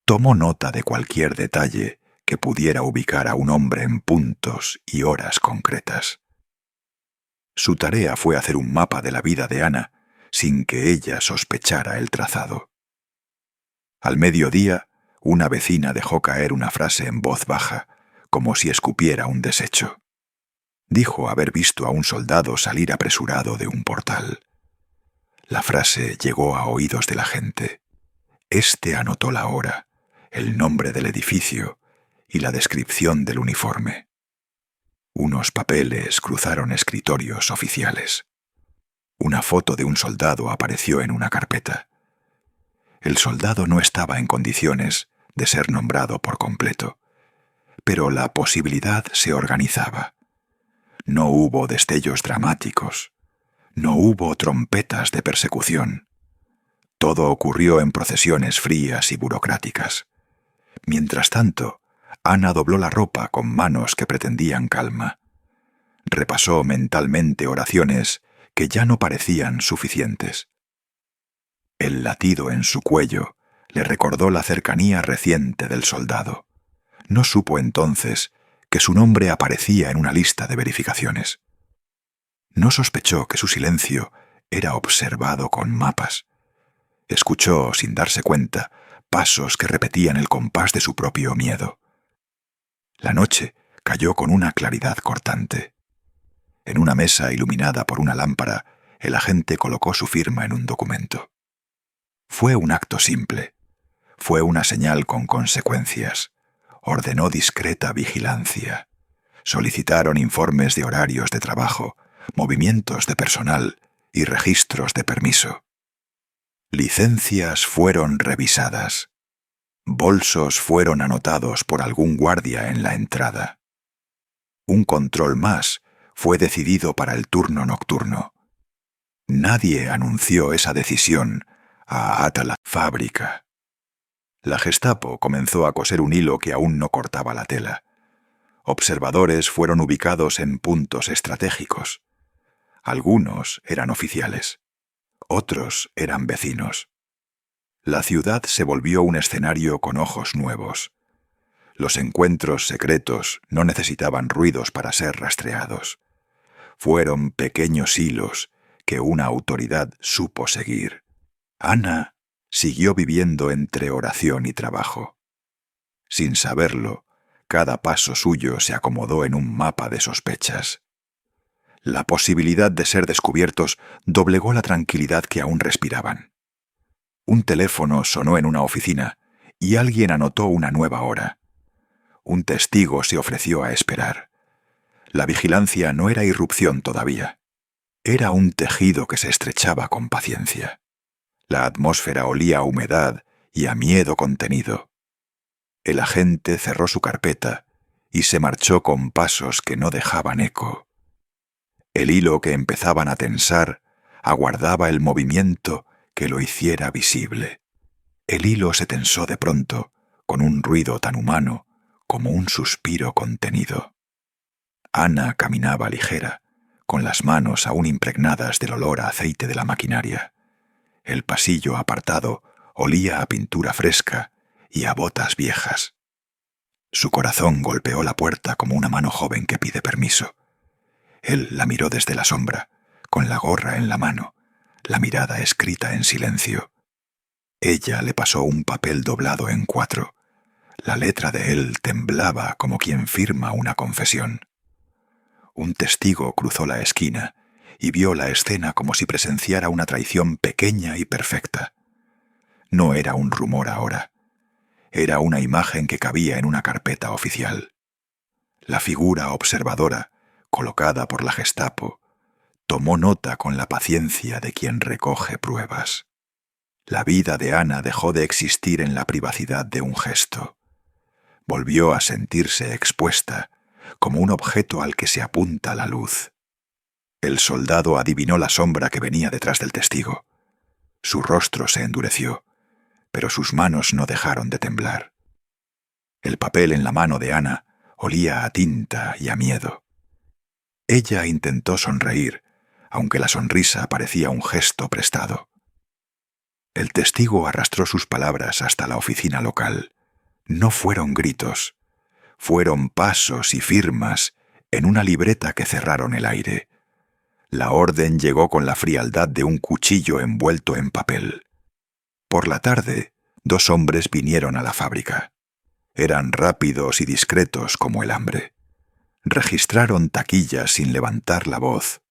Tomó nota de cualquier detalle que pudiera ubicar a un hombre en puntos y horas concretas. Su tarea fue hacer un mapa de la vida de Ana sin que ella sospechara el trazado. Al mediodía, una vecina dejó caer una frase en voz baja, como si escupiera un desecho. Dijo haber visto a un soldado salir apresurado de un portal. La frase llegó a oídos de la gente. Este anotó la hora, el nombre del edificio y la descripción del uniforme. Unos papeles cruzaron escritorios oficiales. Una foto de un soldado apareció en una carpeta. El soldado no estaba en condiciones de ser nombrado por completo, pero la posibilidad se organizaba. No hubo destellos dramáticos, no hubo trompetas de persecución. Todo ocurrió en procesiones frías y burocráticas. Mientras tanto, Ana dobló la ropa con manos que pretendían calma. Repasó mentalmente oraciones que ya no parecían suficientes. El latido en su cuello le recordó la cercanía reciente del soldado. No supo entonces que su nombre aparecía en una lista de verificaciones. No sospechó que su silencio era observado con mapas. Escuchó, sin darse cuenta, pasos que repetían el compás de su propio miedo. La noche cayó con una claridad cortante. En una mesa iluminada por una lámpara, el agente colocó su firma en un documento. Fue un acto simple. Fue una señal con consecuencias. Ordenó discreta vigilancia. Solicitaron informes de horarios de trabajo, movimientos de personal y registros de permiso. Licencias fueron revisadas. Bolsos fueron anotados por algún guardia en la entrada. Un control más fue decidido para el turno nocturno. Nadie anunció esa decisión a la fábrica. La Gestapo comenzó a coser un hilo que aún no cortaba la tela. Observadores fueron ubicados en puntos estratégicos. Algunos eran oficiales, otros eran vecinos. La ciudad se volvió un escenario con ojos nuevos. Los encuentros secretos no necesitaban ruidos para ser rastreados. Fueron pequeños hilos que una autoridad supo seguir. Ana siguió viviendo entre oración y trabajo. Sin saberlo, cada paso suyo se acomodó en un mapa de sospechas. La posibilidad de ser descubiertos doblegó la tranquilidad que aún respiraban. Un teléfono sonó en una oficina y alguien anotó una nueva hora. Un testigo se ofreció a esperar. La vigilancia no era irrupción todavía. Era un tejido que se estrechaba con paciencia. La atmósfera olía a humedad y a miedo contenido. El agente cerró su carpeta y se marchó con pasos que no dejaban eco. El hilo que empezaban a tensar aguardaba el movimiento que lo hiciera visible. El hilo se tensó de pronto, con un ruido tan humano como un suspiro contenido. Ana caminaba ligera, con las manos aún impregnadas del olor a aceite de la maquinaria. El pasillo apartado olía a pintura fresca y a botas viejas. Su corazón golpeó la puerta como una mano joven que pide permiso. Él la miró desde la sombra, con la gorra en la mano, la mirada escrita en silencio. Ella le pasó un papel doblado en 4. La letra de él temblaba como quien firma una confesión. Un testigo cruzó la esquina y vio la escena como si presenciara una traición pequeña y perfecta. No era un rumor ahora. Era una imagen que cabía en una carpeta oficial. La figura observadora, colocada por la Gestapo, tomó nota con la paciencia de quien recoge pruebas. La vida de Ana dejó de existir en la privacidad de un gesto. Volvió a sentirse expuesta, como un objeto al que se apunta la luz. El soldado adivinó la sombra que venía detrás del testigo. Su rostro se endureció, pero sus manos no dejaron de temblar. El papel en la mano de Ana olía a tinta y a miedo. Ella intentó sonreír, aunque la sonrisa parecía un gesto prestado. El testigo arrastró sus palabras hasta la oficina local. No fueron gritos, fueron pasos y firmas en una libreta que cerraron el aire. La orden llegó con la frialdad de un cuchillo envuelto en papel. Por la tarde, 2 hombres vinieron a la fábrica. Eran rápidos y discretos como el hambre. Registraron taquillas sin levantar la voz.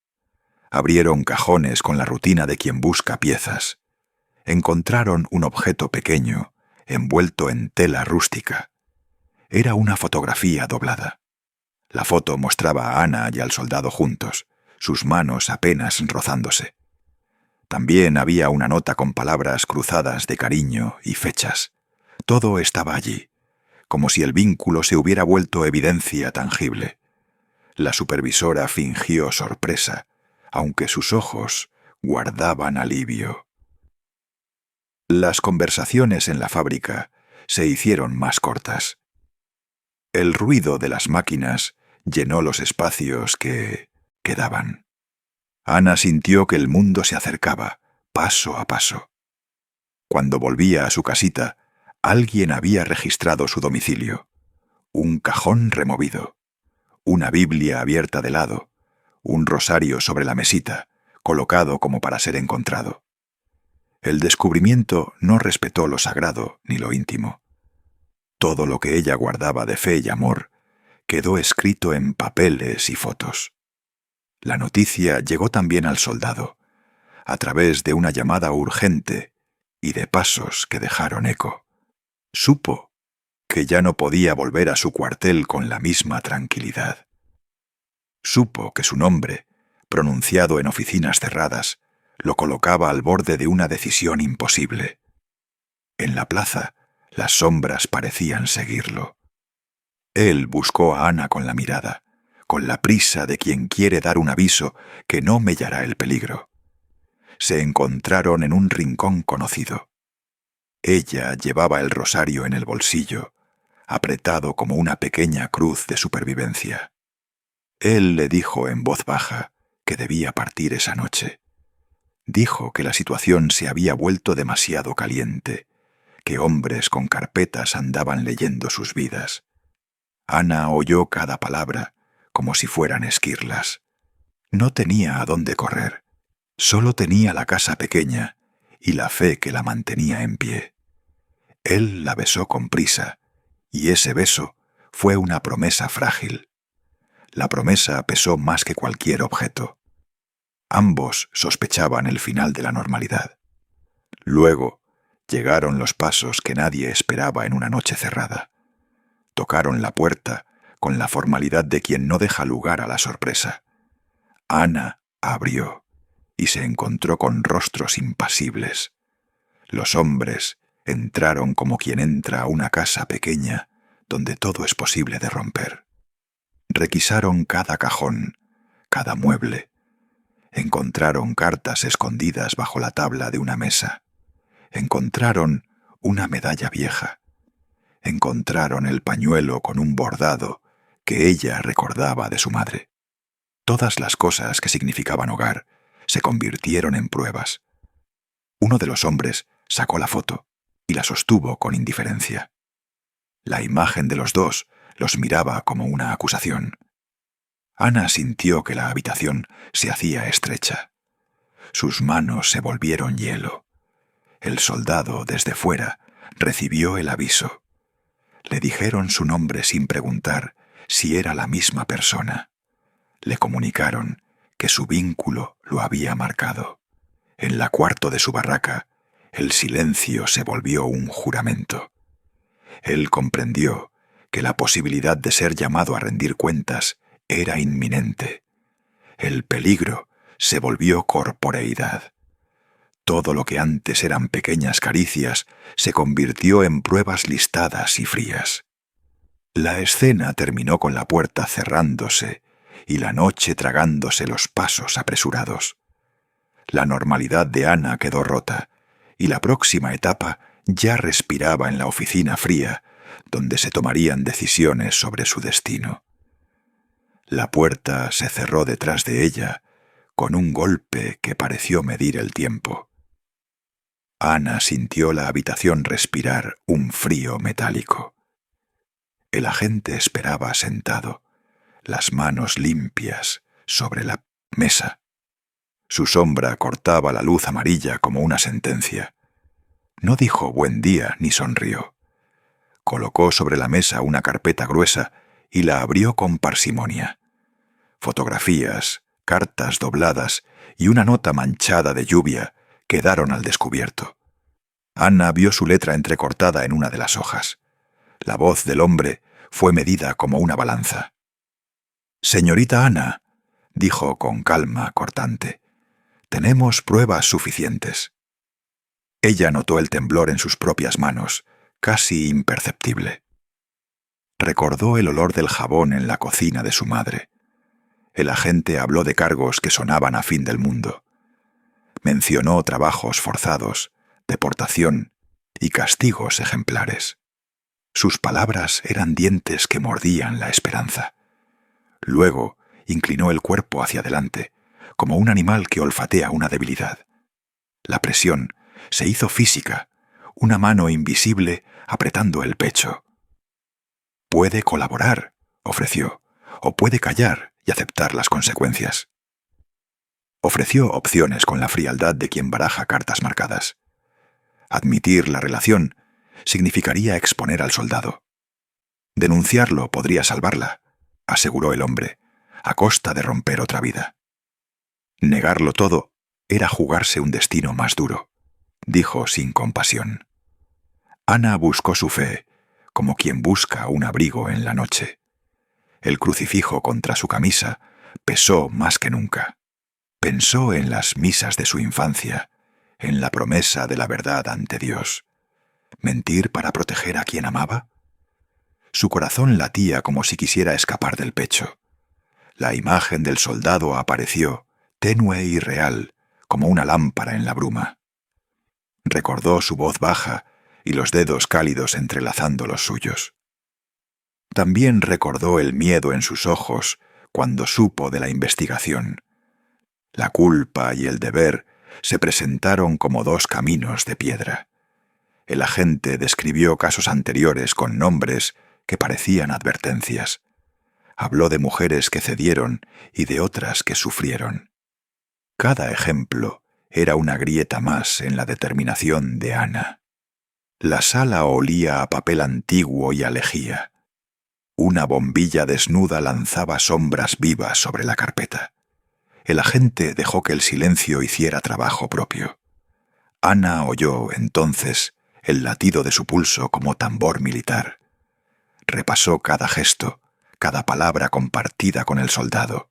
Abrieron cajones con la rutina de quien busca piezas. Encontraron un objeto pequeño, envuelto en tela rústica. Era una fotografía doblada. La foto mostraba a Ana y al soldado juntos, sus manos apenas rozándose. También había una nota con palabras cruzadas de cariño y fechas. Todo estaba allí, como si el vínculo se hubiera vuelto evidencia tangible. La supervisora fingió sorpresa, aunque sus ojos guardaban alivio. Las conversaciones en la fábrica se hicieron más cortas. El ruido de las máquinas llenó los espacios que quedaban. Ana sintió que el mundo se acercaba, paso a paso. Cuando volvía a su casita, alguien había registrado su domicilio. Un cajón removido, una Biblia abierta de lado, un rosario sobre la mesita, colocado como para ser encontrado. El descubrimiento no respetó lo sagrado ni lo íntimo. Todo lo que ella guardaba de fe y amor quedó escrito en papeles y fotos. La noticia llegó también al soldado, a través de una llamada urgente y de pasos que dejaron eco. Supo que ya no podía volver a su cuartel con la misma tranquilidad. Supo que su nombre, pronunciado en oficinas cerradas, lo colocaba al borde de una decisión imposible. En la plaza, las sombras parecían seguirlo. Él buscó a Ana con la mirada, con la prisa de quien quiere dar un aviso que no mellará el peligro. Se encontraron en un rincón conocido. Ella llevaba el rosario en el bolsillo, apretado como una pequeña cruz de supervivencia. Él le dijo en voz baja que debía partir esa noche. Dijo que la situación se había vuelto demasiado caliente, que hombres con carpetas andaban leyendo sus vidas. Ana oyó cada palabra como si fueran esquirlas. No tenía a dónde correr. Solo tenía la casa pequeña y la fe que la mantenía en pie. Él la besó con prisa, y ese beso fue una promesa frágil. La promesa pesó más que cualquier objeto. Ambos sospechaban el final de la normalidad. Luego llegaron los pasos que nadie esperaba en una noche cerrada. Tocaron la puerta con la formalidad de quien no deja lugar a la sorpresa. Ana abrió y se encontró con rostros impasibles. Los hombres entraron como quien entra a una casa pequeña donde todo es posible de romper. Requisaron cada cajón, cada mueble. Encontraron cartas escondidas bajo la tabla de una mesa. Encontraron una medalla vieja. Encontraron el pañuelo con un bordado que ella recordaba de su madre. Todas las cosas que significaban hogar se convirtieron en pruebas. Uno de los hombres sacó la foto y la sostuvo con indiferencia. La imagen de los dos los miraba como una acusación. Ana sintió que la habitación se hacía estrecha. Sus manos se volvieron hielo. El soldado, desde fuera, recibió el aviso. Le dijeron su nombre sin preguntar si era la misma persona. Le comunicaron que su vínculo lo había marcado. En la cuarto de su barraca, el silencio se volvió un juramento. Él comprendió que la posibilidad de ser llamado a rendir cuentas era inminente. El peligro se volvió corporeidad. Todo lo que antes eran pequeñas caricias se convirtió en pruebas listadas y frías. La escena terminó con la puerta cerrándose y la noche tragándose los pasos apresurados. La normalidad de Ana quedó rota y la próxima etapa ya respiraba en la oficina fría, donde se tomarían decisiones sobre su destino. La puerta se cerró detrás de ella con un golpe que pareció medir el tiempo. Ana sintió la habitación respirar un frío metálico. El agente esperaba sentado, las manos limpias sobre la mesa. Su sombra cortaba la luz amarilla como una sentencia. No dijo buen día ni sonrió. Colocó sobre la mesa una carpeta gruesa y la abrió con parsimonia. Fotografías, cartas dobladas y una nota manchada de lluvia quedaron al descubierto. Ana vio su letra entrecortada en una de las hojas. La voz del hombre fue medida como una balanza. «Señorita Ana», dijo con calma cortante, «tenemos pruebas suficientes». Ella notó el temblor en sus propias manos, casi imperceptible. Recordó el olor del jabón en la cocina de su madre. El agente habló de cargos que sonaban a fin del mundo. Mencionó trabajos forzados, deportación y castigos ejemplares. Sus palabras eran dientes que mordían la esperanza. Luego inclinó el cuerpo hacia adelante, como un animal que olfatea una debilidad. La presión se hizo física, una mano invisible apretando el pecho. «Puede colaborar», ofreció, «o puede callar y aceptar las consecuencias». Ofreció opciones con la frialdad de quien baraja cartas marcadas. Admitir la relación significaría exponer al soldado. Denunciarlo podría salvarla, aseguró el hombre, a costa de romper otra vida. Negarlo todo era jugarse un destino más duro, dijo sin compasión. Ana buscó su fe, como quien busca un abrigo en la noche. El crucifijo contra su camisa pesó más que nunca. Pensó en las misas de su infancia, en la promesa de la verdad ante Dios. ¿Mentir para proteger a quien amaba? Su corazón latía como si quisiera escapar del pecho. La imagen del soldado apareció, tenue y real, como una lámpara en la bruma. Recordó su voz baja y los dedos cálidos entrelazando los suyos. También recordó el miedo en sus ojos cuando supo de la investigación. La culpa y el deber se presentaron como dos caminos de piedra. El agente describió casos anteriores con nombres que parecían advertencias. Habló de mujeres que cedieron y de otras que sufrieron. Cada ejemplo era una grieta más en la determinación de Ana. La sala olía a papel antiguo y a lejía. Una bombilla desnuda lanzaba sombras vivas sobre la carpeta. El agente dejó que el silencio hiciera trabajo propio. Ana oyó, entonces, el latido de su pulso como tambor militar. Repasó cada gesto, cada palabra compartida con el soldado.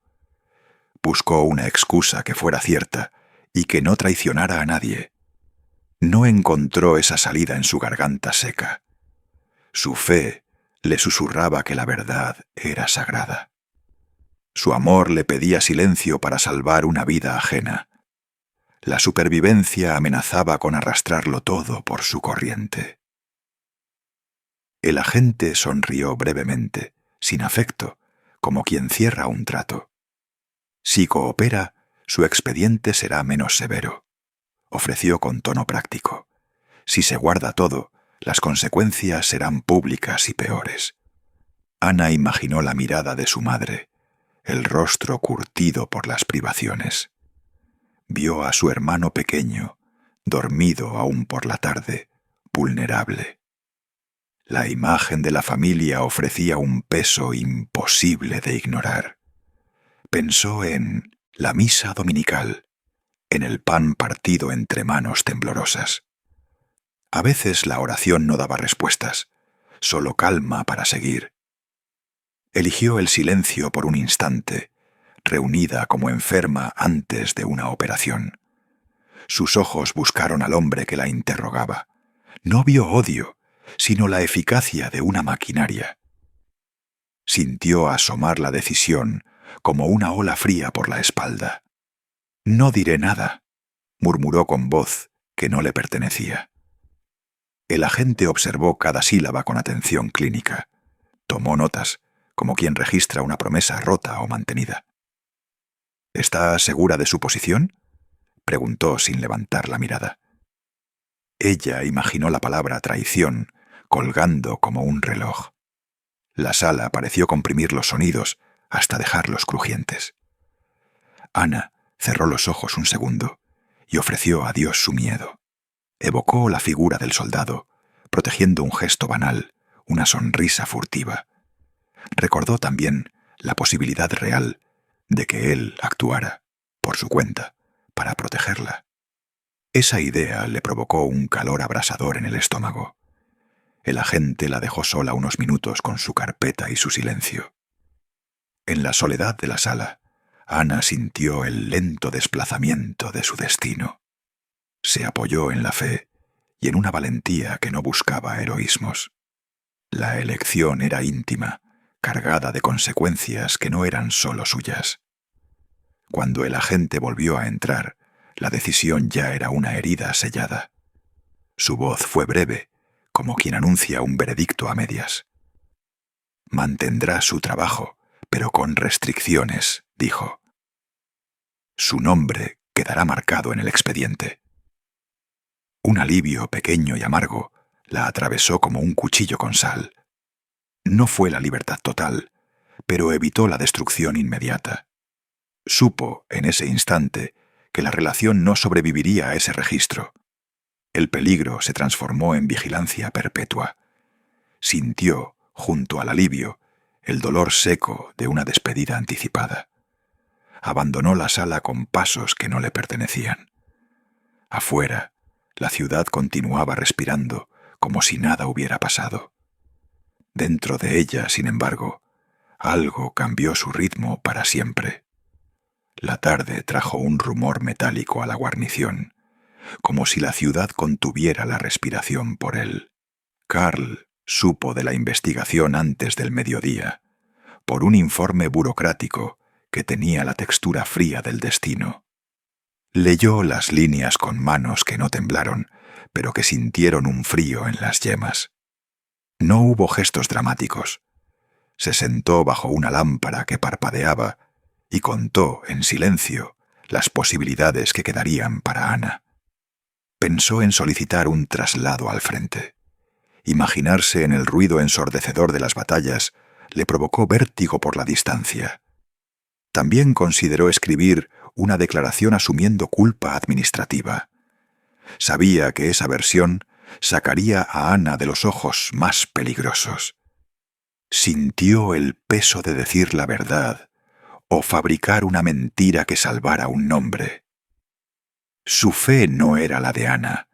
Buscó una excusa que fuera cierta y que no traicionara a nadie. No encontró esa salida en su garganta seca. Su fe le susurraba que la verdad era sagrada. Su amor le pedía silencio para salvar una vida ajena. La supervivencia amenazaba con arrastrarlo todo por su corriente. El agente sonrió brevemente, sin afecto, como quien cierra un trato. Si coopera, su expediente será menos severo, ofreció con tono práctico. Si se guarda todo, las consecuencias serán públicas y peores. Ana imaginó la mirada de su madre, el rostro curtido por las privaciones. Vio a su hermano pequeño, dormido aún por la tarde, vulnerable. La imagen de la familia ofrecía un peso imposible de ignorar. Pensó en la misa dominical, en el pan partido entre manos temblorosas. A veces la oración no daba respuestas, solo calma para seguir. Eligió el silencio por un instante, reunida como enferma antes de una operación. Sus ojos buscaron al hombre que la interrogaba. No vio odio, sino la eficacia de una maquinaria. Sintió asomar la decisión como una ola fría por la espalda. «No diré nada», murmuró con voz que no le pertenecía. El agente observó cada sílaba con atención clínica. Tomó notas, como quien registra una promesa rota o mantenida. «¿Está segura de su posición?», preguntó sin levantar la mirada. Ella imaginó la palabra traición colgando como un reloj. La sala pareció comprimir los sonidos hasta dejarlos crujientes. Ana cerró los ojos un segundo y ofreció a Dios su miedo. Evocó la figura del soldado, protegiendo un gesto banal, una sonrisa furtiva. Recordó también la posibilidad real de que él actuara, por su cuenta, para protegerla. Esa idea le provocó un calor abrasador en el estómago. El agente la dejó sola unos minutos con su carpeta y su silencio. En la soledad de la sala, Ana sintió el lento desplazamiento de su destino. Se apoyó en la fe y en una valentía que no buscaba heroísmos. La elección era íntima, cargada de consecuencias que no eran solo suyas. Cuando el agente volvió a entrar, la decisión ya era una herida sellada. Su voz fue breve, como quien anuncia un veredicto a medias. «Mantendrá su trabajo, pero con restricciones», dijo. «Su nombre quedará marcado en el expediente». Un alivio pequeño y amargo la atravesó como un cuchillo con sal. No fue la libertad total, pero evitó la destrucción inmediata. Supo, en ese instante, que la relación no sobreviviría a ese registro. El peligro se transformó en vigilancia perpetua. Sintió, junto al alivio, el dolor seco de una despedida anticipada. Abandonó la sala con pasos que no le pertenecían. Afuera, la ciudad continuaba respirando como si nada hubiera pasado. Dentro de ella, sin embargo, algo cambió su ritmo para siempre. La tarde trajo un rumor metálico a la guarnición, como si la ciudad contuviera la respiración por él. Karl supo de la investigación antes del mediodía, por un informe burocrático que tenía la textura fría del destino. Leyó las líneas con manos que no temblaron, pero que sintieron un frío en las yemas. No hubo gestos dramáticos. Se sentó bajo una lámpara que parpadeaba y contó, en silencio, las posibilidades que quedarían para Ana. Pensó en solicitar un traslado al frente. Imaginarse en el ruido ensordecedor de las batallas le provocó vértigo por la distancia. También consideró escribir una declaración asumiendo culpa administrativa. Sabía que esa versión sacaría a Ana de los ojos más peligrosos. Sintió el peso de decir la verdad o fabricar una mentira que salvara un nombre. Su fe no era la de Ana,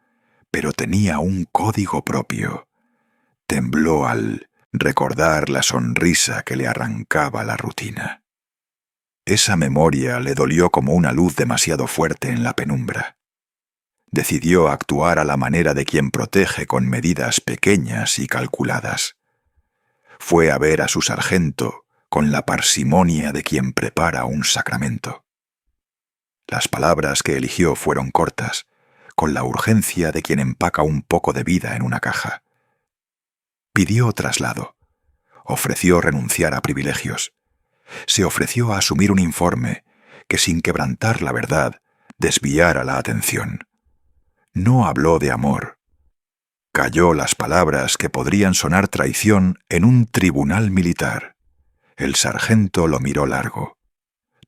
pero tenía un código propio. Tembló al recordar la sonrisa que le arrancaba la rutina. Esa memoria le dolió como una luz demasiado fuerte en la penumbra. Decidió actuar a la manera de quien protege con medidas pequeñas y calculadas. Fue a ver a su sargento con la parsimonia de quien prepara un sacramento. Las palabras que eligió fueron cortas, con la urgencia de quien empaca un poco de vida en una caja. Pidió traslado. Ofreció renunciar a privilegios. Se ofreció a asumir un informe que sin quebrantar la verdad desviara la atención. No habló de amor. Calló las palabras que podrían sonar traición en un tribunal militar. El sargento lo miró largo.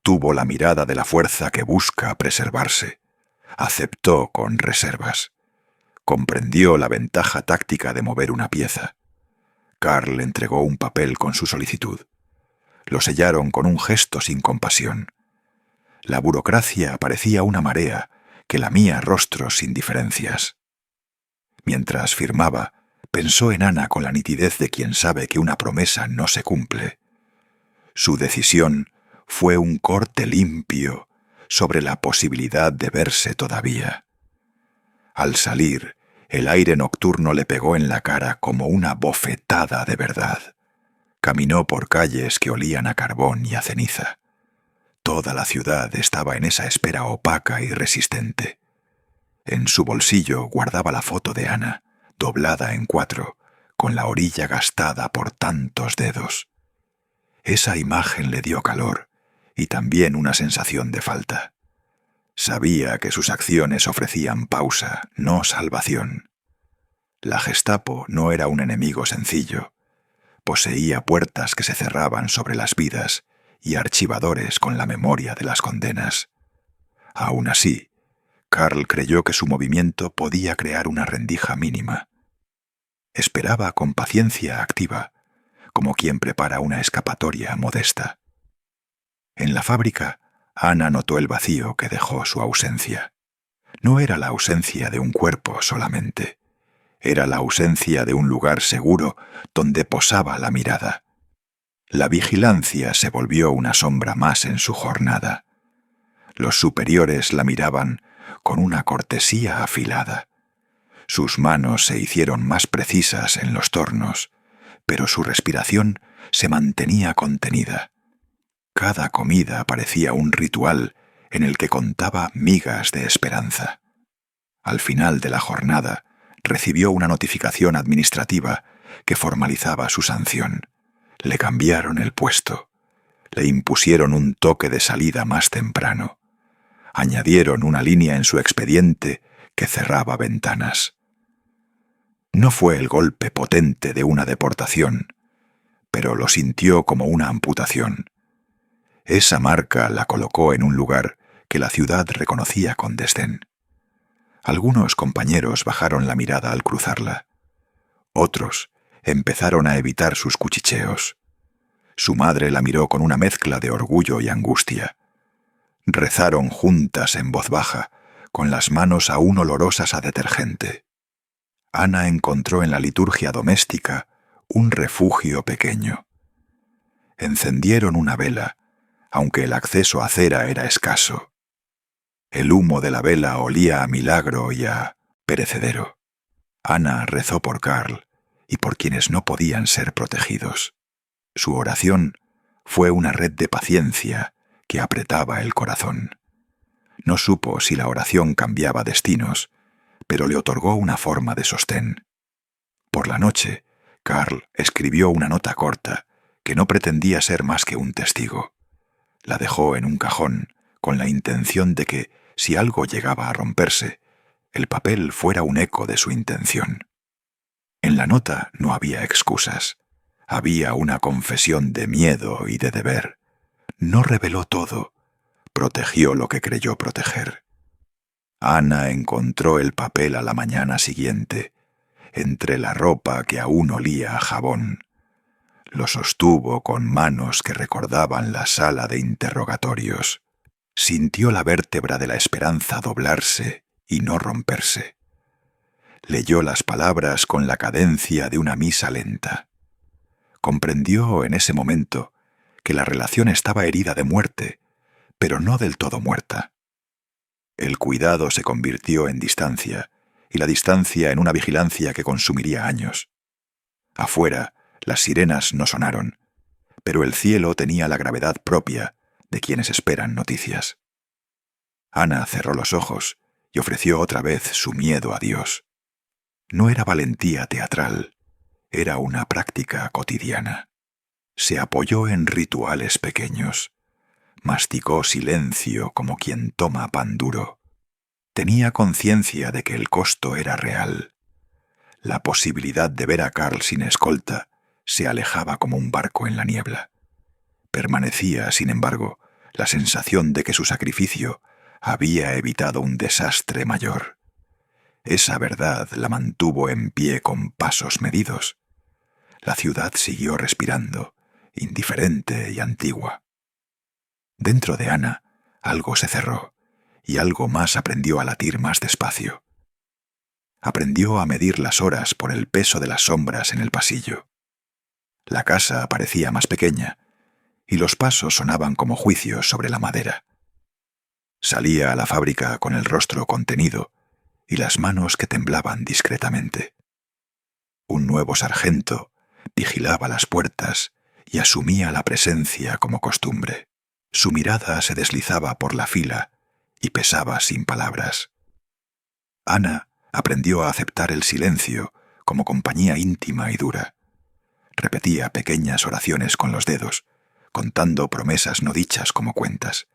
Tuvo la mirada de la fuerza que busca preservarse. Aceptó con reservas. Comprendió la ventaja táctica de mover una pieza. Karl entregó un papel con su solicitud. Lo sellaron con un gesto sin compasión. La burocracia parecía una marea que lamía rostros sin diferencias. Mientras firmaba, pensó en Ana con la nitidez de quien sabe que una promesa no se cumple. Su decisión fue un corte limpio sobre la posibilidad de verse todavía. Al salir, el aire nocturno le pegó en la cara como una bofetada de verdad. Caminó por calles que olían a carbón y a ceniza. Toda la ciudad estaba en esa espera opaca y resistente. En su bolsillo guardaba la foto de Ana, doblada en 4, con la orilla gastada por tantos dedos. Esa imagen le dio calor y también una sensación de falta. Sabía que sus acciones ofrecían pausa, no salvación. La Gestapo no era un enemigo sencillo. Poseía puertas que se cerraban sobre las vidas y archivadores con la memoria de las condenas. Aún así, Karl creyó que su movimiento podía crear una rendija mínima. Esperaba con paciencia activa, como quien prepara una escapatoria modesta. En la fábrica, Ana notó el vacío que dejó su ausencia. No era la ausencia de un cuerpo solamente. Era la ausencia de un lugar seguro donde posaba la mirada. La vigilancia se volvió una sombra más en su jornada. Los superiores la miraban con una cortesía afilada. Sus manos se hicieron más precisas en los tornos, pero su respiración se mantenía contenida. Cada comida parecía un ritual en el que contaba migas de esperanza. Al final de la jornada, recibió una notificación administrativa que formalizaba su sanción. Le cambiaron el puesto. Le impusieron un toque de salida más temprano. Añadieron una línea en su expediente que cerraba ventanas. No fue el golpe potente de una deportación, pero lo sintió como una amputación. Esa marca la colocó en un lugar que la ciudad reconocía con desdén. Algunos compañeros bajaron la mirada al cruzarla. Otros empezaron a evitar sus cuchicheos. Su madre la miró con una mezcla de orgullo y angustia. Rezaron juntas en voz baja, con las manos aún olorosas a detergente. Ana encontró en la liturgia doméstica un refugio pequeño. Encendieron una vela, aunque el acceso a cera era escaso. El humo de la vela olía a milagro y a perecedero. Ana rezó por Karl y por quienes no podían ser protegidos. Su oración fue una red de paciencia que apretaba el corazón. No supo si la oración cambiaba destinos, pero le otorgó una forma de sostén. Por la noche, Karl escribió una nota corta que no pretendía ser más que un testigo. La dejó en un cajón con la intención de que, si algo llegaba a romperse, el papel fuera un eco de su intención. En la nota no había excusas. Había una confesión de miedo y de deber. No reveló todo. Protegió lo que creyó proteger. Ana encontró el papel a la mañana siguiente, entre la ropa que aún olía a jabón. Lo sostuvo con manos que recordaban la sala de interrogatorios. Sintió la vértebra de la esperanza doblarse y no romperse. Leyó las palabras con la cadencia de una misa lenta. Comprendió en ese momento que la relación estaba herida de muerte, pero no del todo muerta. El cuidado se convirtió en distancia, y la distancia en una vigilancia que consumiría años. Afuera, las sirenas no sonaron, pero el cielo tenía la gravedad propia de quienes esperan noticias. Ana cerró los ojos y ofreció otra vez su miedo a Dios. No era valentía teatral, era una práctica cotidiana. Se apoyó en rituales pequeños. masticó silencio como quien toma pan duro. Tenía conciencia de que el costo era real. La posibilidad de ver a Karl sin escolta se alejaba como un barco en la niebla. Permanecía, sin embargo, la sensación de que su sacrificio había evitado un desastre mayor. Esa verdad la mantuvo en pie con pasos medidos. La ciudad siguió respirando, indiferente y antigua. Dentro de Ana, algo se cerró, y algo más aprendió a latir más despacio. Aprendió a medir las horas por el peso de las sombras en el pasillo. La casa parecía más pequeña, y los pasos sonaban como juicios sobre la madera. Salía a la fábrica con el rostro contenido y las manos que temblaban discretamente. Un nuevo sargento vigilaba las puertas y asumía la presencia como costumbre. Su mirada se deslizaba por la fila y pesaba sin palabras. Ana aprendió a aceptar el silencio como compañía íntima y dura. Repetía pequeñas oraciones con los dedos, contando promesas no dichas como cuentas.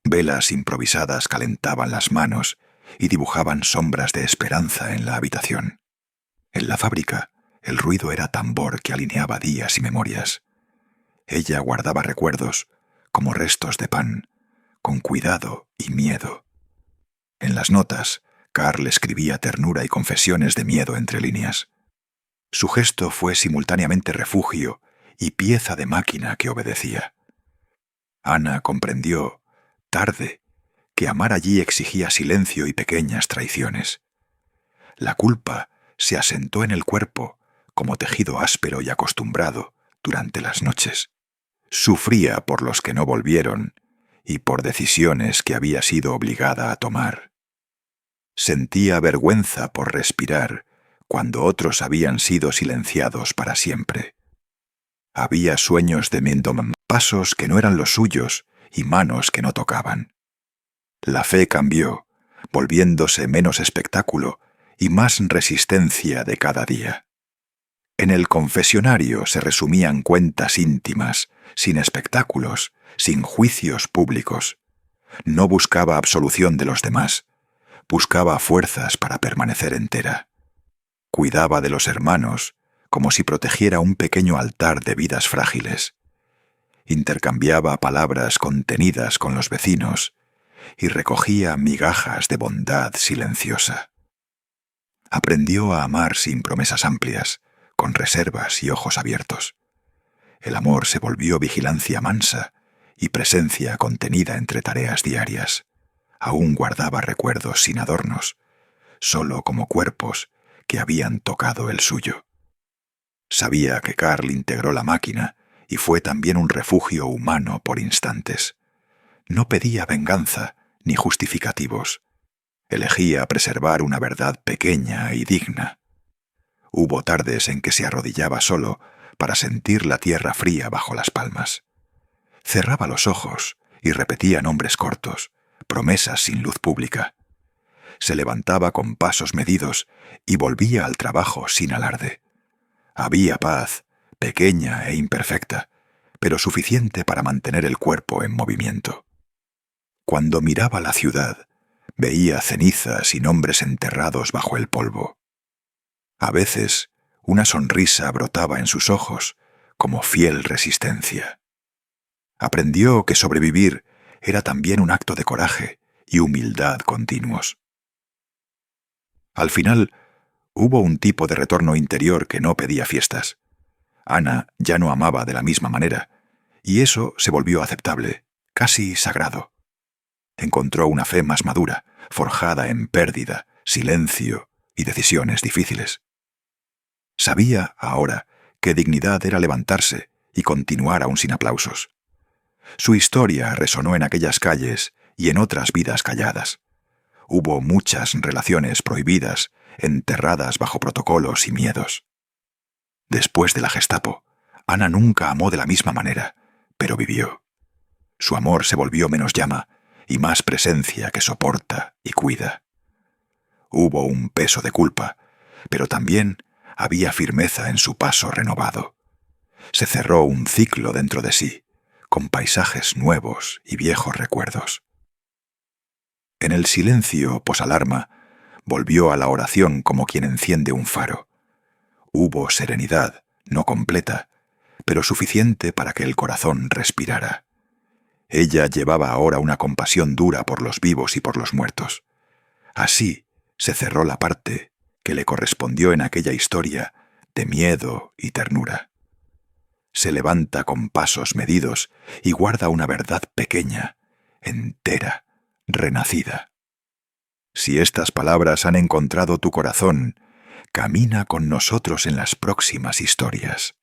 Velas improvisadas calentaban las manos y dibujaban sombras de esperanza en la habitación. En la fábrica, el ruido era tambor que alineaba días y memorias. Ella guardaba recuerdos, como restos de pan, con cuidado y miedo. En las notas, Karl escribía ternura y confesiones de miedo entre líneas. Su gesto fue simultáneamente refugio y pieza de máquina que obedecía. Ana comprendió, tarde, que amar allí exigía silencio y pequeñas traiciones. La culpa se asentó en el cuerpo como tejido áspero y acostumbrado durante las noches. Sufría por los que no volvieron y por decisiones que había sido obligada a tomar. Sentía vergüenza por respirar cuando otros habían sido silenciados para siempre. Había sueños de Mindom, pasos que no eran los suyos y manos que no tocaban. La fe cambió, volviéndose menos espectáculo y más resistencia de cada día. En el confesionario se resumían cuentas íntimas, sin espectáculos, sin juicios públicos. No buscaba absolución de los demás, buscaba fuerzas para permanecer entera. Cuidaba de los hermanos como si protegiera un pequeño altar de vidas frágiles. Intercambiaba palabras contenidas con los vecinos y recogía migajas de bondad silenciosa. Aprendió a amar sin promesas amplias, con reservas y ojos abiertos. El amor se volvió vigilancia mansa y presencia contenida entre tareas diarias. Aún guardaba recuerdos sin adornos, solo como cuerpos que habían tocado el suyo. Sabía que Karl integró la máquina y fue también un refugio humano por instantes. No pedía venganza ni justificativos. Elegía preservar una verdad pequeña y digna. Hubo tardes en que se arrodillaba solo para sentir la tierra fría bajo las palmas. Cerraba los ojos y repetía nombres cortos, promesas sin luz pública. Se levantaba con pasos medidos y volvía al trabajo sin alarde. Había paz, pequeña e imperfecta, pero suficiente para mantener el cuerpo en movimiento. Cuando miraba la ciudad, veía cenizas y nombres enterrados bajo el polvo. A veces, una sonrisa brotaba en sus ojos como fiel resistencia. Aprendió que sobrevivir era también un acto de coraje y humildad continuos. Al final, hubo un tipo de retorno interior que no pedía fiestas. Ana ya no amaba de la misma manera, y eso se volvió aceptable, casi sagrado. Encontró una fe más madura, forjada en pérdida, silencio y decisiones difíciles. Sabía, ahora, que dignidad era levantarse y continuar aún sin aplausos. Su historia resonó en aquellas calles y en otras vidas calladas. Hubo muchas relaciones prohibidas, enterradas bajo protocolos y miedos. Después de la Gestapo, Ana nunca amó de la misma manera, pero vivió. Su amor se volvió menos llama y más presencia que soporta y cuida. Hubo un peso de culpa, pero también había firmeza en su paso renovado. Se cerró un ciclo dentro de sí, con paisajes nuevos y viejos recuerdos. En el silencio posalarma, volvió a la oración como quien enciende un faro. Hubo serenidad, no completa, pero suficiente para que el corazón respirara. Ella llevaba ahora una compasión dura por los vivos y por los muertos. Así se cerró la parte que le correspondió en aquella historia de miedo y ternura. Se levanta con pasos medidos y guarda una verdad pequeña, entera, renacida. Si estas palabras han encontrado tu corazón, camina con nosotros en las próximas historias.